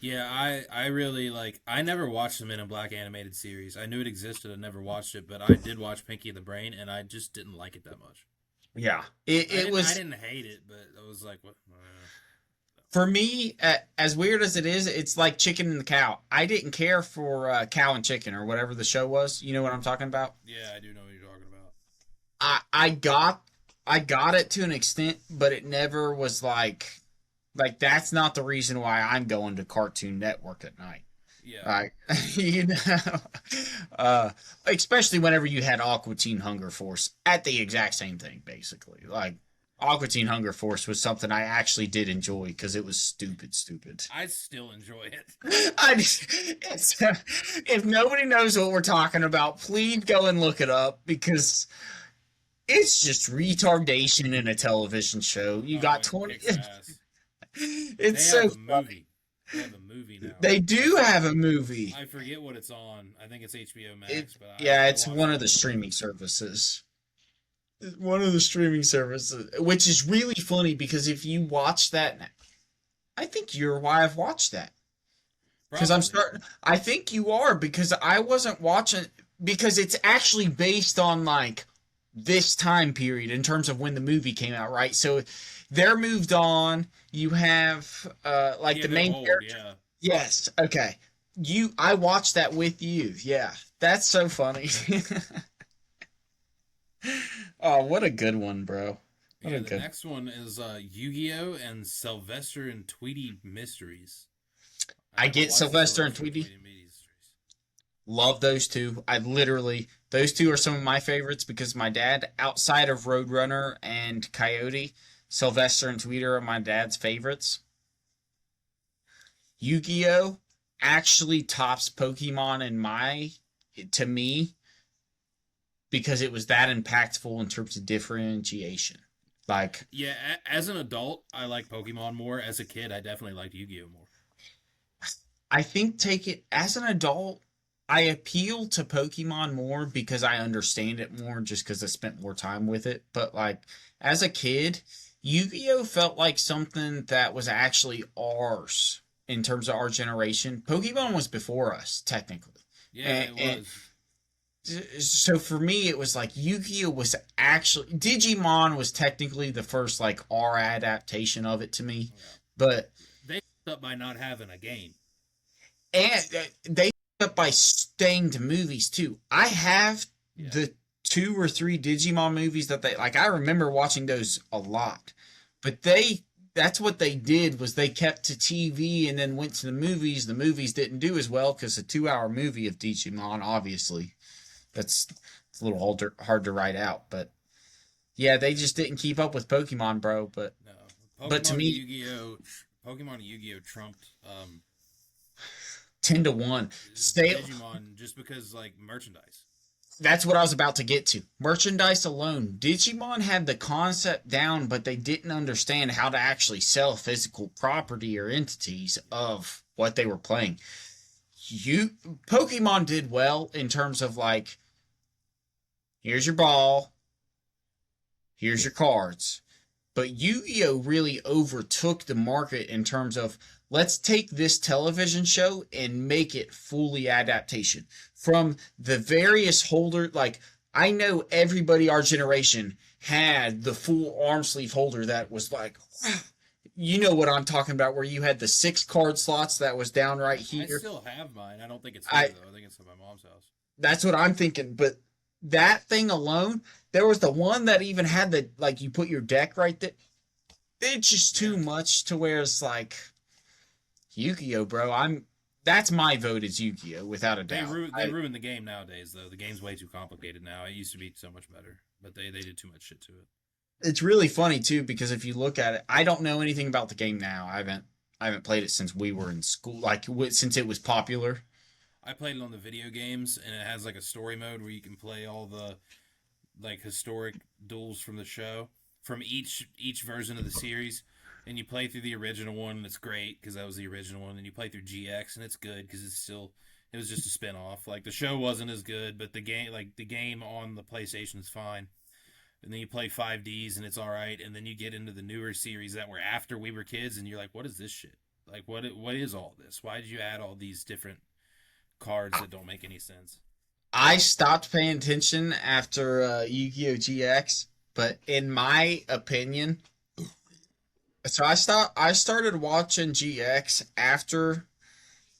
Yeah, I really I never watched the Men in Black animated series. I knew it existed, I never watched it, but I did watch Pinky and the Brain, and I just didn't like it that much.
Yeah.
I didn't hate it, but I was like, what?
For me, as weird as it is, it's like Chicken and the Cow. I didn't care for Cow and Chicken or whatever the show was. You know what I'm talking about?
Yeah, I do know what you're talking about.
I got it to an extent, but it never was like that's not the reason why I'm going to Cartoon Network at night.
Yeah.
Especially whenever you had Aqua Teen Hunger Force at the exact same thing, basically. Like, Aqua Teen Hunger Force was something I actually did enjoy because it was stupid.
I still enjoy it.
If nobody knows what we're talking about, please go and look it up because it's just retardation in a television show. You got 20. It's so funny.
They have a movie now.
They do have a movie.
I forget what it's on. I think it's HBO Max.
It's one of the streaming services. One of the streaming services, which is really funny because if you watch that, I think you're why I've watched that. Because I'm
Probably.
starting. I think you are because I wasn't watching because it's actually based on like this time period in terms of when the movie came out, right? So they're moved on. You have like
Yeah,
the
they're
main
old.
character.
Yeah.
Yes. Okay. I watched that with you. Yeah. That's so funny. Oh, what a good one, bro. What a
Yeah, the
good.
next one is Yu-Gi-Oh! And Sylvester and Tweety Mysteries. I
I
never
get
watched the
Sylvester and
Sylvester and
Tweety.
Tweety Mysteries.
Love those two. I literally those two are some of my favorites because my dad, outside of Roadrunner and Coyote, Sylvester and Tweety are my dad's favorites. Yu-Gi-Oh actually tops Pokemon in my to me because it was that impactful in terms of differentiation. Like
Yeah, as an adult, I like Pokemon more. As a kid, I definitely liked Yu-Gi-Oh! More.
I think take it as an adult, I appeal to Pokemon more because I understand it more just because I spent more time with it. But like as a kid, Yu-Gi-Oh felt like something that was actually ours in terms of our generation. Pokemon was before us, technically.
Yeah,
And,
it
and
was.
so for me it was like Yu-Gi-Oh was actually Digimon was technically the first like our adaptation of it to me.
Yeah.
But
They f***ed up by not having a game.
and they up by staying to movies too. I have
Yeah.
the two or three Digimon movies that they like. I remember watching those a lot, but that's what they did was they kept to TV and then went to the movies. The movies didn't do as well because a 2 hour movie of Digimon, obviously, that's it's a little hard to write out. But yeah, they just didn't keep up with Pokemon, bro.
No.
But to me,
Pokemon and Yu-Gi-Oh! Trumped
10 to 1. Stay
Digimon just because, like, merchandise.
That's what I was about to get to. Merchandise alone. Digimon had the concept down, but they didn't understand how to actually sell physical property or entities of what they were playing. You Pokemon did well in terms of like, here's your ball, here's your cards. But Yu-Gi-Oh really overtook the market in terms of let's take this television show and make it fully adaptation from the various holder. Like I know everybody our generation had the full arm sleeve holder that was like, you know what I'm talking about, where you had the 6 card slots that was down right
I
here.
still have mine. I don't think it's
I
here, though. I think it's at my mom's house.
That's what I'm thinking. But that thing alone, there was the one that even had the like you put your deck right there. It's just too
Yeah.
much to where it's like Yu-Gi-Oh, bro. That's my vote is Yu-Gi-Oh without a doubt.
They ruined the game nowadays, though. The game's way too complicated now. It used to be so much better, but they did too much shit to it.
It's really funny too because if you look at it, I don't know anything about the game now. I haven't played it since we were in school, like since it was popular.
I played it on the video games, and it has like a story mode where you can play all the like historic duels from the show from each version of the series, and you play through the original one, and it's great because that was the original one. And you play through GX, and it's good because it was just a spin off. Like the show wasn't as good, but the game on the PlayStation is fine. And then you play 5Ds, and it's all right. And then you get into the newer series that were after we were kids, and you're like, what is this shit? Like what is all this? Why did you add all these different cards that don't make any sense?
I stopped paying attention after Yu-Gi-Oh GX, but in my opinion, so I started watching GX after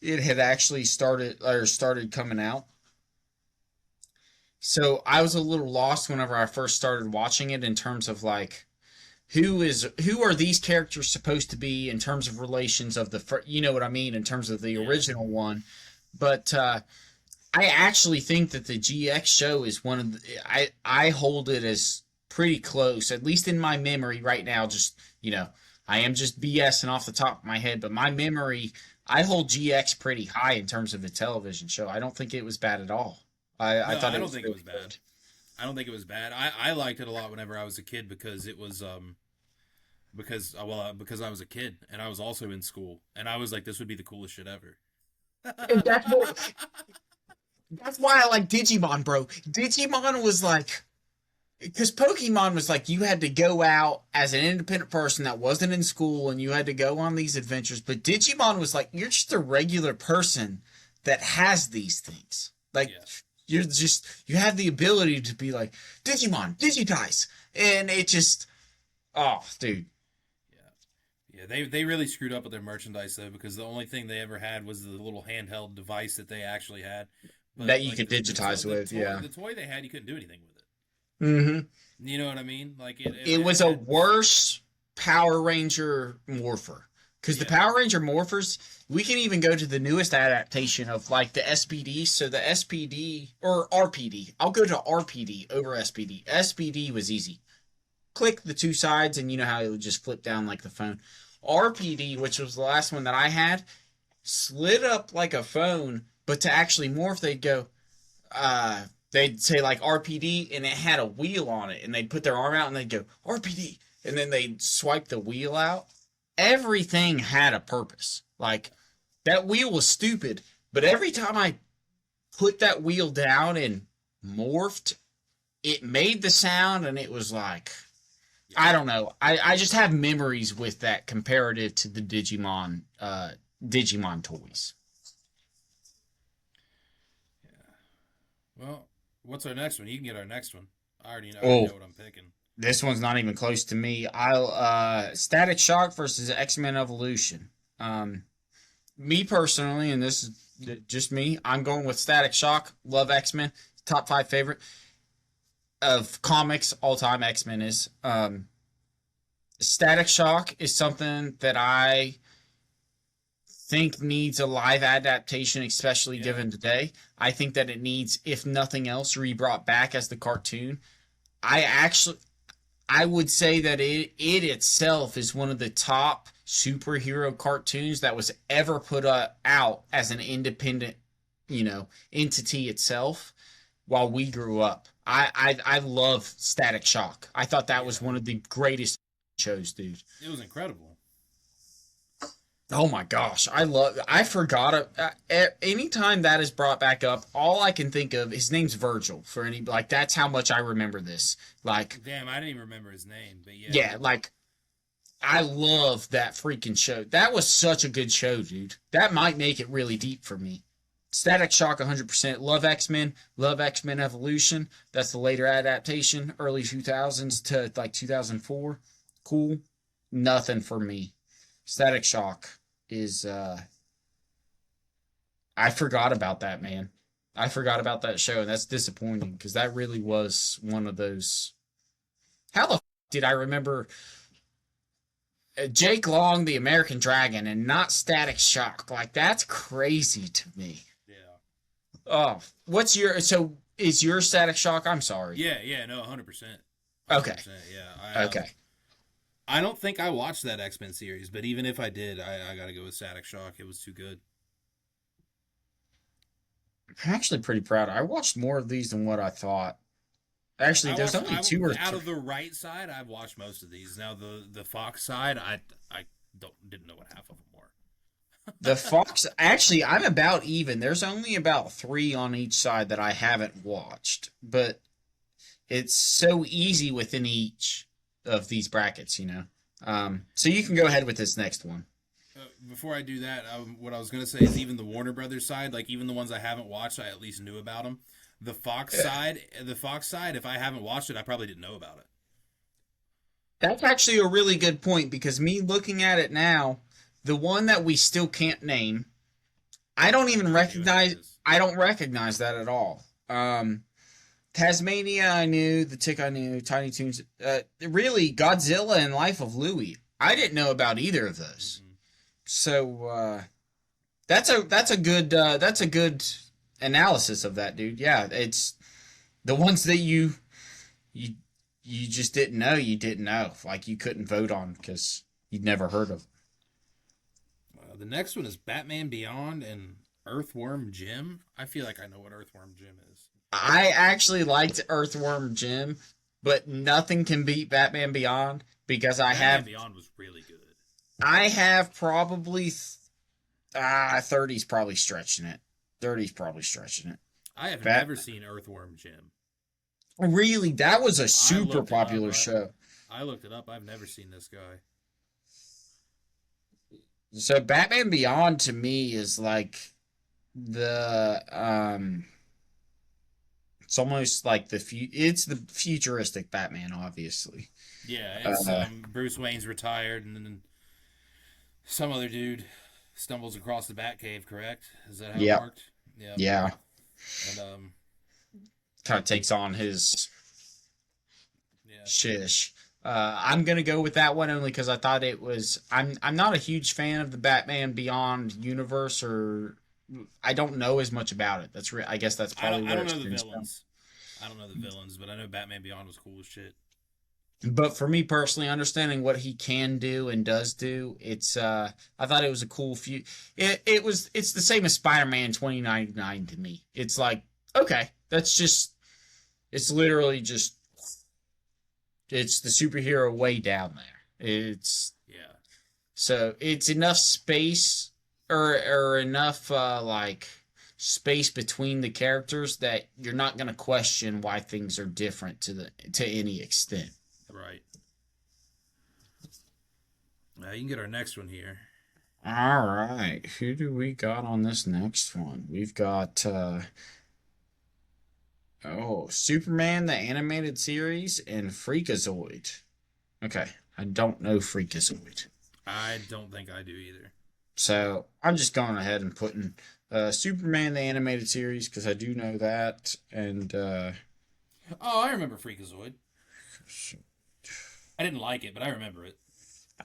it had actually started coming out. So I was a little lost whenever I first started watching it in terms of like who are these characters supposed to be in terms of relations of you know what I mean in terms of the
Yeah.
original one. But I actually think that the GX show is one of I hold it as pretty close, at least in my memory right now. Just I am just BSing off the top of my head, but my memory, I hold GX pretty high in terms of a television show. I don't think it was bad at all. I
No,
thought
I
it
don't
was
think it
really
was bad.
good.
I don't think it was bad. I liked it a lot whenever I was a kid because it was because I was a kid and I was also in school and I was like this would be the coolest shit ever.
And that's why I like Digimon, bro. Digimon was like because Pokemon was like you had to go out as an independent person that wasn't in school and you had to go on these adventures. But Digimon was like you're just a regular person that has these things. Like
Yeah.
you have the ability to be like Digimon, Digidice, and it just oh, dude.
Yeah. Yeah, they really screwed up with their merchandise though, because the only thing they ever had was the little handheld device that they actually had. But
That you
like
could digitize with, yeah.
the toy they had, you couldn't do anything with it.
Mm-hmm.
You know what I mean? Like
It
it
was a
had.
worse Power Ranger morpher. Because the
Yeah.
Power Ranger morphers, we can even go to the newest adaptation of like the SPD. So the SPD or RPD. I'll go to RPD over SPD. SPD was easy. Click the two sides and you know how it would just flip down like the phone. RPD, which was the last one that I had, slid up like a phone, but to actually morph, they'd say like RPD and it had a wheel on it and they'd put their arm out and they'd go RPD and then they'd swipe the wheel out. Everything had a purpose. Like that wheel was stupid, but every time I put that wheel down and morphed, it made the sound and it was like I don't know. I just have memories with that comparative to the Digimon toys.
Well, what's our next one? You can get our next one. I already
Oh,
know what I'm picking.
this one's not even close to me. I'll Static Shock versus X-Men Evolution. Me personally, and this is just me, I'm going with Static Shock. Love X-Men. Top 5 favorite of comics all time. X-Men is. Static Shock is something that I think needs a live adaptation, especially
Yeah.
given today. I think that it needs, if nothing else, re-brought back as the cartoon. I actually I would say that it itself is one of the top superhero cartoons that was ever put out as an independent, entity itself while we grew up. I love Static Shock. I thought that was
Yeah.
one of the greatest shows, dude.
It was incredible.
Oh my gosh, I forgot it. Anytime that is brought back up, all I can think of, his name's Virgil for any, like, that's how much I remember this. Like,
Damn, I didn't even remember his name, but yeah.
yeah, like, I love that freaking show. That was such a good show, dude. That might make it really deep for me. Static Shock 100%. Love X-Men. Love X-Men Evolution. That's the later adaptation, early 2000s to like 2004. Cool. Nothing for me. Static Shock is I forgot about that, man. I forgot about that show, and that's disappointing because that really was one of those. How the did I remember Jake Long, the American Dragon, and not Static Shock? Like, that's crazy to me.
Yeah.
Oh, so is your Static Shock? I'm sorry.
Yeah, no, 100%.
Okay.
Yeah.
Okay.
I don't think I watched that X-Men series, but even if I did, I got to go with Static Shock. It was too good.
I'm actually pretty proud. I watched more of these than what I thought. Actually, there's only two or
out
three.
of the right side, I've watched most of these. Now the Fox side, I didn't know what half of them were.
The Fox, actually, I'm about even. There's only about 3 on each side that I haven't watched, but it's so easy within each of these brackets. So you can go ahead with this next one.
Before I do that, what I was gonna say is even the Warner Brothers side, like even the ones I haven't watched, I at least knew about them. The Fox side, if I haven't watched it, I probably didn't know about it.
That's actually a really good point because me looking at it now, the one that we still can't name, I don't even recognize. I don't recognize that at all. Tasmania, I knew. The Tick, I knew. Tiny Toons. Really, Godzilla and Life of Louie. I didn't know about either of those.
Mm-hmm.
So that's a good analysis of that, dude. Yeah, it's the ones that you just didn't know. You didn't know, like you couldn't vote on because you'd never heard of.
The next one is Batman Beyond and Earthworm Jim. I feel like I know what Earthworm Jim is.
I actually liked Earthworm Jim, but nothing can beat Batman Beyond because
Batman Beyond was really good.
I have probably 30's probably stretching it. 30's probably stretching it.
I have never seen Earthworm Jim.
Really, that was a
I
super
looked it up.
popular show.
I looked it up. I've never seen this guy.
So Batman Beyond to me is like the it's almost like it's the futuristic Batman, obviously.
Yeah, it's
Uh,
Bruce Wayne's retired, and then some other dude stumbles across the Batcave. Correct? Is that how it
yeah,
worked? Yeah.
yeah.
And
Kind of takes on his
yeah.
shish. I'm gonna go with that one only because I thought it was. I'm not a huge fan of the Batman Beyond universe, or I don't know as much about it. I guess that's probably
I
where
don't
it
know the
stems from.
villains. I don't know the villains, but I know Batman Beyond was cool as shit.
But for me personally, understanding what he can do and does do, it's I thought it was a cool few. It's the same as Spider-Man 2099 to me. It's like, okay, that's just it's literally just it's the superhero way down there. It's
Yeah.
so it's enough space or enough like space between the characters that you're not going to question why things are different to any extent.
Right. You can get our next one here.
All right, who do we got on this next one? We've got Superman the animated series and Freakazoid. Okay, I don't know Freakazoid.
I don't think I do either.
So I'm just going ahead and putting Superman the animated series because I do know that, and
Oh, I remember Freakazoid. I didn't like it, but I remember it.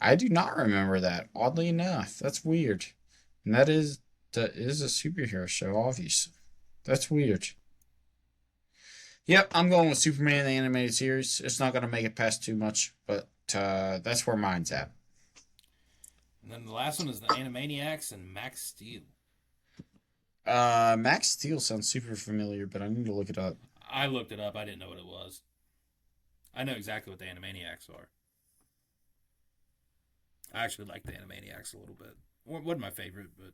I do not remember that. Oddly enough, that's weird. And that is a superhero show, obviously. That's weird. Yep, I'm going with Superman the animated series. It's not going to make it past too much, but that's where mine's at.
And then the last one is the Animaniacs and Max Steel.
Max Steel sounds super familiar, but I need to look it up.
I looked it up. I didn't know what it was. I know exactly what the Animaniacs are. I actually like the Animaniacs a little bit. Wasn't my favorite, but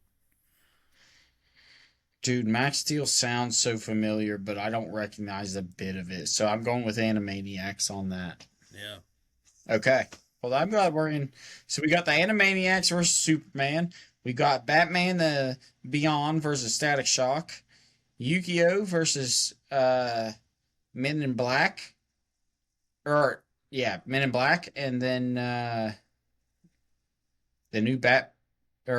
Dude, Max Steel sounds so familiar, but I don't recognize a bit of it. So I'm going with Animaniacs on that.
yeah.
Okay. Well, I'm glad we're in. So we got the Animaniacs versus Superman. We got Batman the Beyond versus Static Shock. Yu-Gi-Oh versus Men in Black. Men in Black. And then the new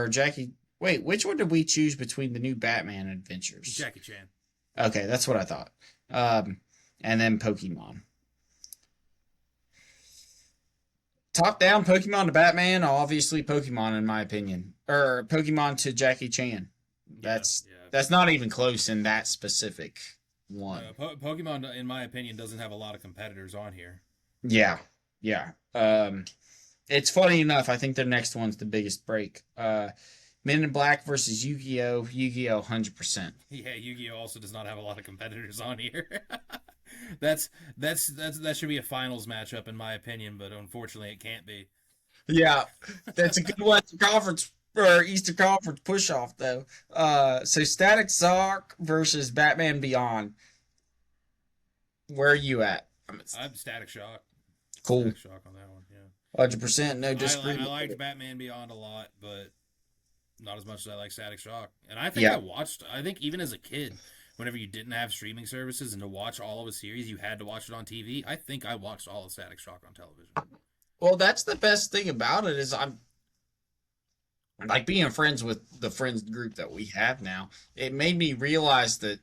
Jackie. Wait, which one did we choose between the new Batman adventures?
Jackie Chan.
Okay, that's what I thought. And then Pokemon. Top down, Pokemon to Batman, obviously Pokemon in my opinion. Or Pokemon to Jackie Chan. That's not even close in that specific one.
Pokemon, in my opinion, doesn't have a lot of competitors on here.
Yeah. It's funny enough, I think the next one's the biggest break. Men in Black versus Yu-Gi-Oh! Yu-Gi-Oh! 100%.
Yeah, Yu-Gi-Oh! Also does not have a lot of competitors on here. that should be a finals matchup in my opinion, but unfortunately it can't be.
Yeah, that's a good Western Conference or Eastern Conference push-off though. So Static Shock versus Batman Beyond. Where are you at?
I'm Static Shock.
Cool.
Static Shock on that one, yeah.
100%, no disagreement.
I liked Batman Beyond a lot, but not as much as I like Static Shock. And I think I think even as a kid, whenever you didn't have streaming services and to watch all of a series, you had to watch it on TV. I think I watched all of Static Shock on television.
Well, that's the best thing about it is I'm like being friends with the friends group that we have now. It made me realize that,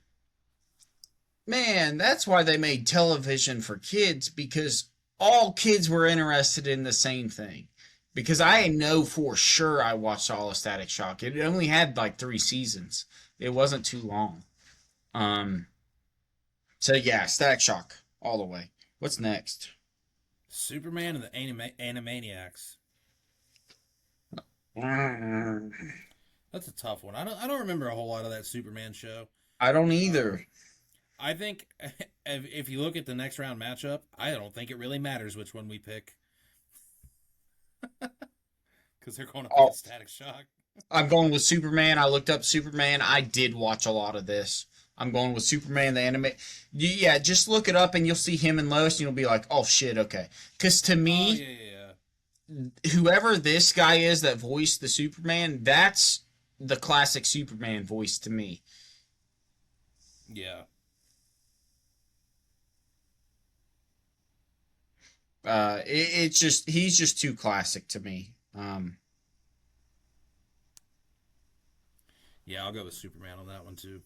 man, that's why they made television for kids because all kids were interested in the same thing. Because I know for sure I watched all of Static Shock. It only had like 3 seasons. It wasn't too long. So yeah, Static Shock all the way. What's next?
Superman and the Animaniacs. That's a tough one. I don't remember a whole lot of that Superman show.
I don't either.
I think if you look at the next round matchup, I don't think it really matters which one we pick. Because they're going to pick Static Shock.
I'm going with Superman. I looked up Superman. I did watch a lot of this. I'm going with Superman the anime. Yeah, just look it up and you'll see him and Lois, and you'll be like, oh shit, okay. Because to
Oh
me,
yeah, yeah,
whoever this guy is that voiced the Superman, that's the classic Superman voice to me.
yeah.
It's just he's just too classic to me.
Yeah, I'll go with Superman on that one too.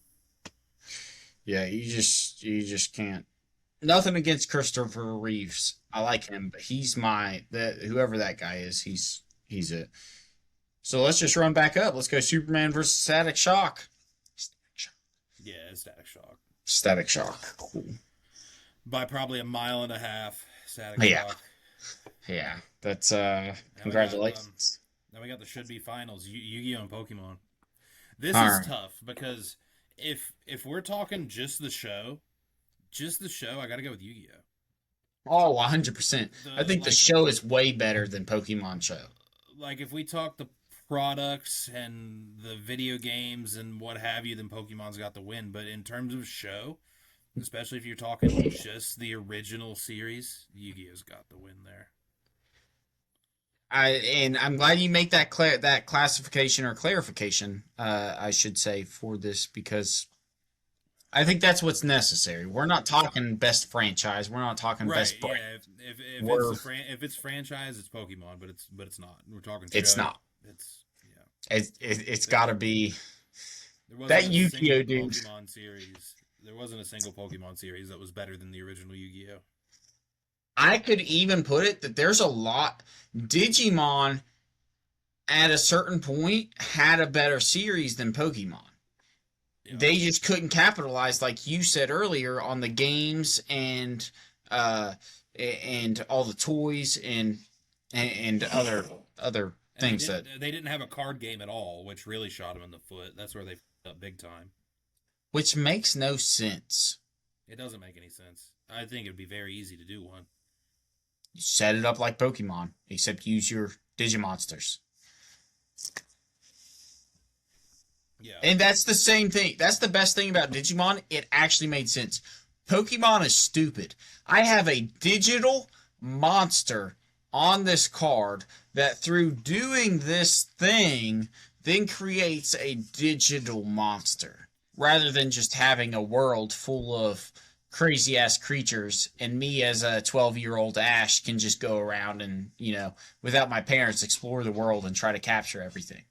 Yeah, you just can't. Nothing against Christopher Reeves. I like him, but he's my that whoever that guy is. He's it. So let's just run back up. Let's go Superman versus Static Shock. Static Shock.
Yeah, Static Shock.
Static Shock. Cool.
By probably a mile and a half. Static
Yeah.
Shock.
Yeah. That's
Now
congratulations.
We got the should be finals. Yu-Gi-Oh and Pokemon. This
All
is
right.
tough because if we're talking just the show, I got to go with Yu-Gi-Oh.
Oh, 100%. I
The
think the show is way better than Pokemon show.
like if we talk the products and the video games and what have you, then Pokemon's got the win. But in terms of show, especially if you're talking just the original series, Yu-Gi-Oh's got the win there.
I'm glad you make that that classification or clarification, I should say, for this because I think that's what's necessary. We're not talking best franchise. We're not talking
Right?
best brand.
Yeah. If
We're
if it's franchise, it's Pokemon, but it's not. We're talking show.
it's not.
It's yeah.
It's got to be
There wasn't
that
a
Yu-Gi-Oh
single
dude.
Pokemon series. There wasn't a single Pokemon series that was better than the original Yu-Gi-Oh.
I could even put it that there's a lot. Digimon at a certain point had a better series than Pokemon.
Yeah.
They just couldn't capitalize, like you said earlier, on the games uh, and all the toys and other
And
things that.
they didn't have a card game at all, which really shot them in the foot. That's where they fucked up big time.
Which makes no sense.
It doesn't make any sense. I think it'd be very easy to do one.
You set it up like Pokemon, except use your Digimonsters.
Yeah.
And that's the same thing. That's the best thing about Digimon. It actually made sense. Pokemon is stupid. I have a digital monster on this card that through doing this thing then creates a digital monster rather than just having a world full of crazy ass creatures and me as a 12-year-old Ash can just go around and, without my parents explore the world and try to capture everything.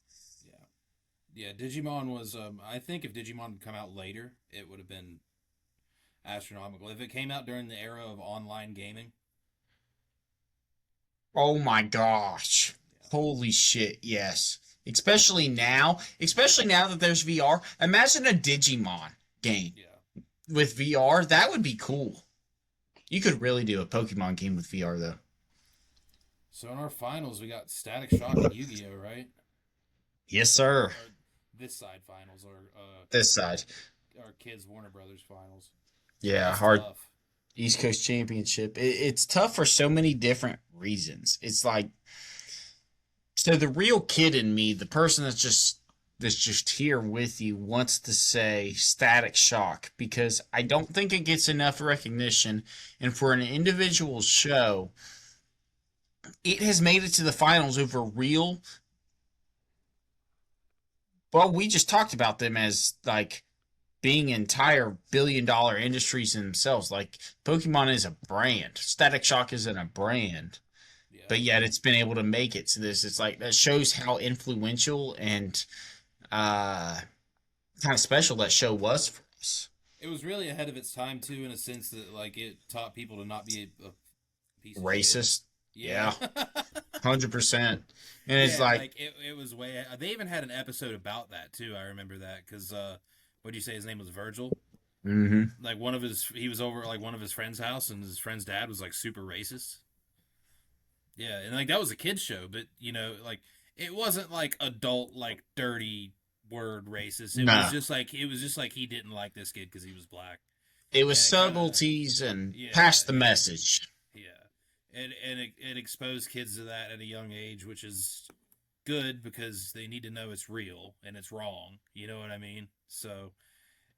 Yeah, Digimon was. I think if Digimon had come out later, it would have been astronomical. If it came out during the era of online gaming,
Oh my gosh. Holy shit, yes. Especially now that there's VR. Imagine a Digimon game
yeah.
with VR. That would be cool. You could really do a Pokemon game with VR though.
So in our finals, we got Static Shock and Yu-Gi-Oh, right?
Yes, sir.
Or this side finals, or
This side.
our kids Warner Brothers finals.
Yeah,
That's
hard
tough.
East Coast Championship. It's tough for so many different reasons. It's like so the real kid in me, the person that's just here with you wants to say Static Shock because I don't think it gets enough recognition and for an individual show it has made it to the finals over real. Well, we just talked about them as like being entire billion-dollar industries in themselves. Like Pokemon is a brand. Static Shock isn't a brand,
Yeah.
but yet it's been able to make it to this. It's like that shows how influential and kind of special that show was for us.
It was really ahead of its time too, in a sense that like it taught people to not be a piece of shit.
Racist,
Yeah.
100%. And it's
Yeah,
like
it was way. They even had an episode about that too. I remember that because what do you say? His name was Virgil.
hmm
Like he was over like one of his friend's house, and his friend's dad was like super racist. Yeah, and like that was a kids show, but like it wasn't like adult like dirty word racist.
Nah.
It was just like he didn't like this kid because he was black.
it was
And it kinda-
subtleties and
Yeah,
passed the
yeah.
message.
Yeah, and it exposed kids to that at a young age, which is good because they need to know it's real and it's wrong. You know what I mean? So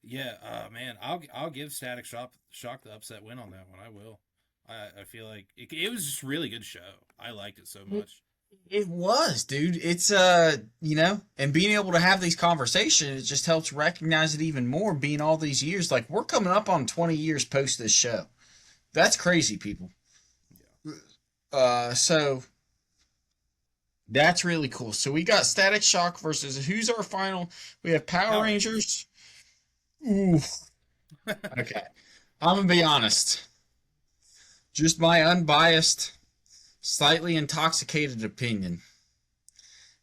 Yeah, man, I'll give Shock the upset win on that one. I will. I feel like it was just a really good show. I liked it so much.
It was, dude. It's and being able to have these conversations, it just helps recognize it even more. Being all these years, like we're coming up on 20 years post this show. That's crazy, people. So that's really cool. So we got Static Shock versus who's our final? We have Power Rangers. Ooh. Okay. I'm gonna be honest. Just my unbiased, slightly intoxicated opinion.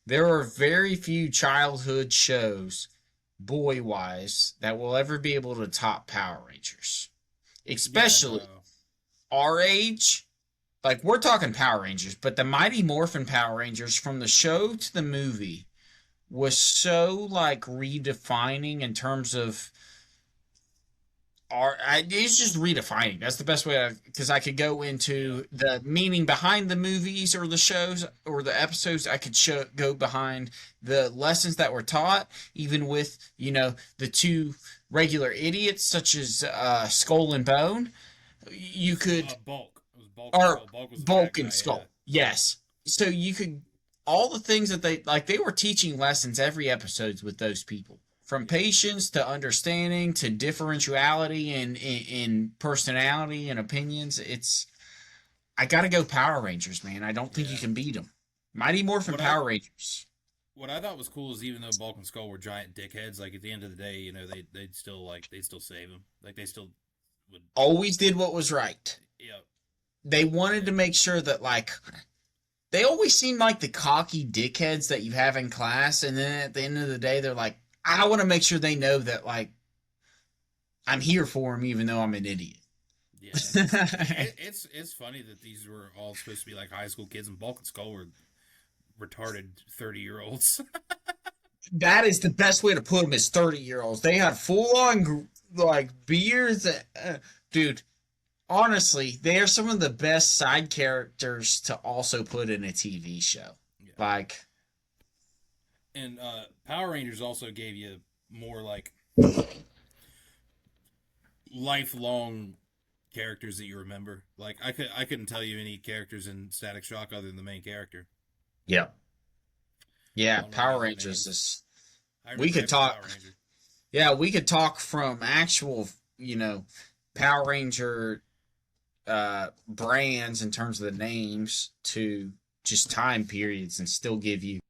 There are very few childhood shows, boy wise, that will ever be able to top Power Rangers. Especially our age. Like, we're talking Power Rangers, but the Mighty Morphin Power Rangers from the show to the movie was so, like, redefining in terms of it's just redefining. That's the best way, because I could go into the meaning behind the movies or the shows or the episodes. I could go behind the lessons that were taught, even with the two regular idiots such as Skull and Bone. You could
Bulk. It was Bulk.
Or
Bulk was the
Bulk
bad
and
guy,
Skull. Yes. So you could all the things that they were teaching lessons every episodes with those people. From patience to understanding to differentiality in personality and opinions. I gotta go Power Rangers, man. I don't think you can beat them. Mighty Morphin Power Rangers.
What I thought was cool is even though Bulk and Skull were giant dickheads, like at the end of the day, they'd still save him. Like they still would
always did what was right.
Yeah.
They wanted to make sure that they always seem like the cocky dickheads that you have in class, and then at the end of the day, they're like, I want to make sure they know that, I'm here for them, even though I'm an idiot.
Yeah, it's funny that these were all supposed to be like high school kids, and Bulk and Skull were retarded 30-year-olds.
That is the best way to put them, is 30-year-olds. They had full on beards, dude. Honestly, they are some of the best side characters to also put in a TV show. Yeah.
And Power Rangers also gave you more lifelong characters that you remember. Like I couldn't tell you any characters in Static Shock other than the main character.
Yeah. Yeah, Power Rangers is. We could talk. Yeah, we could talk from actual, Power Ranger brands in terms of the names to just time periods and still give you.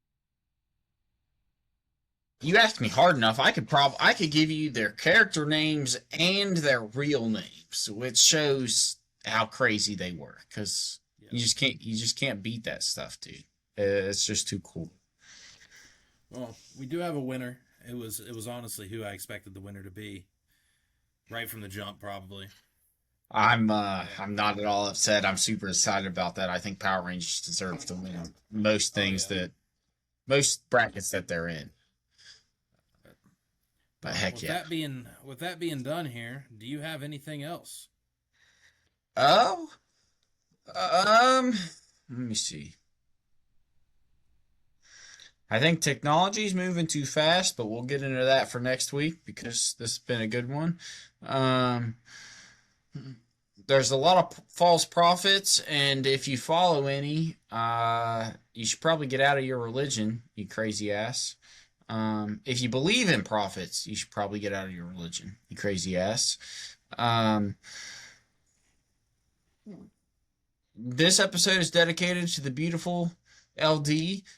You asked me hard enough, I could give you their character names and their real names, which shows how crazy they were. Because you just can't beat that stuff, dude. It's just too cool.
Well, we do have a winner. It was honestly who I expected the winner to be, right from the jump, probably.
I'm not at all upset. I'm super excited about that. I think Power Rangers deserve to win most things most brackets that they're in. But heck yeah.
With that being done here, do you have anything else?
Oh, let me see. I think technology is moving too fast, but we'll get into that for next week because this has been a good one. There's a lot of false prophets, and if you follow any, you should probably get out of your religion, you crazy ass. If you believe in prophets, you should probably get out of your religion, you crazy ass. This episode is dedicated to the beautiful LD.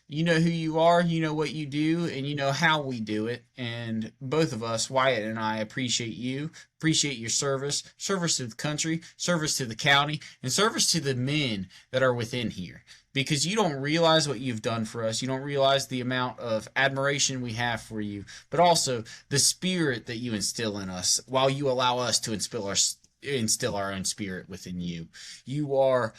You know who you are, you know what you do, and you know how we do it. And both of us, Wyatt and I, appreciate you, appreciate your service to the country, service to the county, and service to the men that are within here. Because you don't realize what you've done for us. You don't realize the amount of admiration we have for you, but also the spirit that you instill in us while you allow us to instill our own spirit within you. You are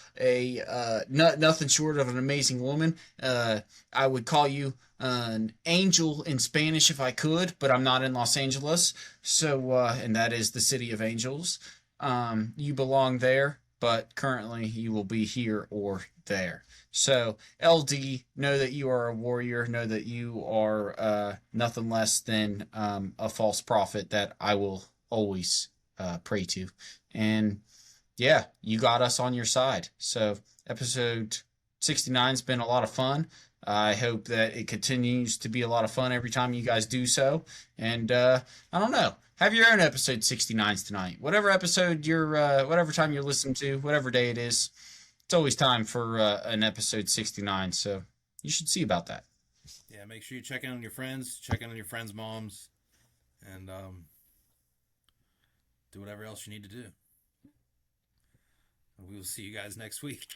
nothing short of an amazing woman. I would call you an angel in Spanish if I could, but I'm not in Los Angeles. So, and that is the city of angels. You belong there, but currently you will be here or there. So, LD, know that you are a warrior. Know that you are nothing less than a false prophet that I will always pray to. And yeah, you got us on your side. So, episode 69's been a lot of fun. I hope that it continues to be a lot of fun every time you guys do so. And I don't know. Have your own episode 69s tonight. Whatever episode whatever time you're listening to, whatever day it is, it's always time for an episode 69. So you should see about that.
Yeah, make sure you check in on your friends, check in on your friends' moms, and do whatever else you need to do. We will see you guys next week.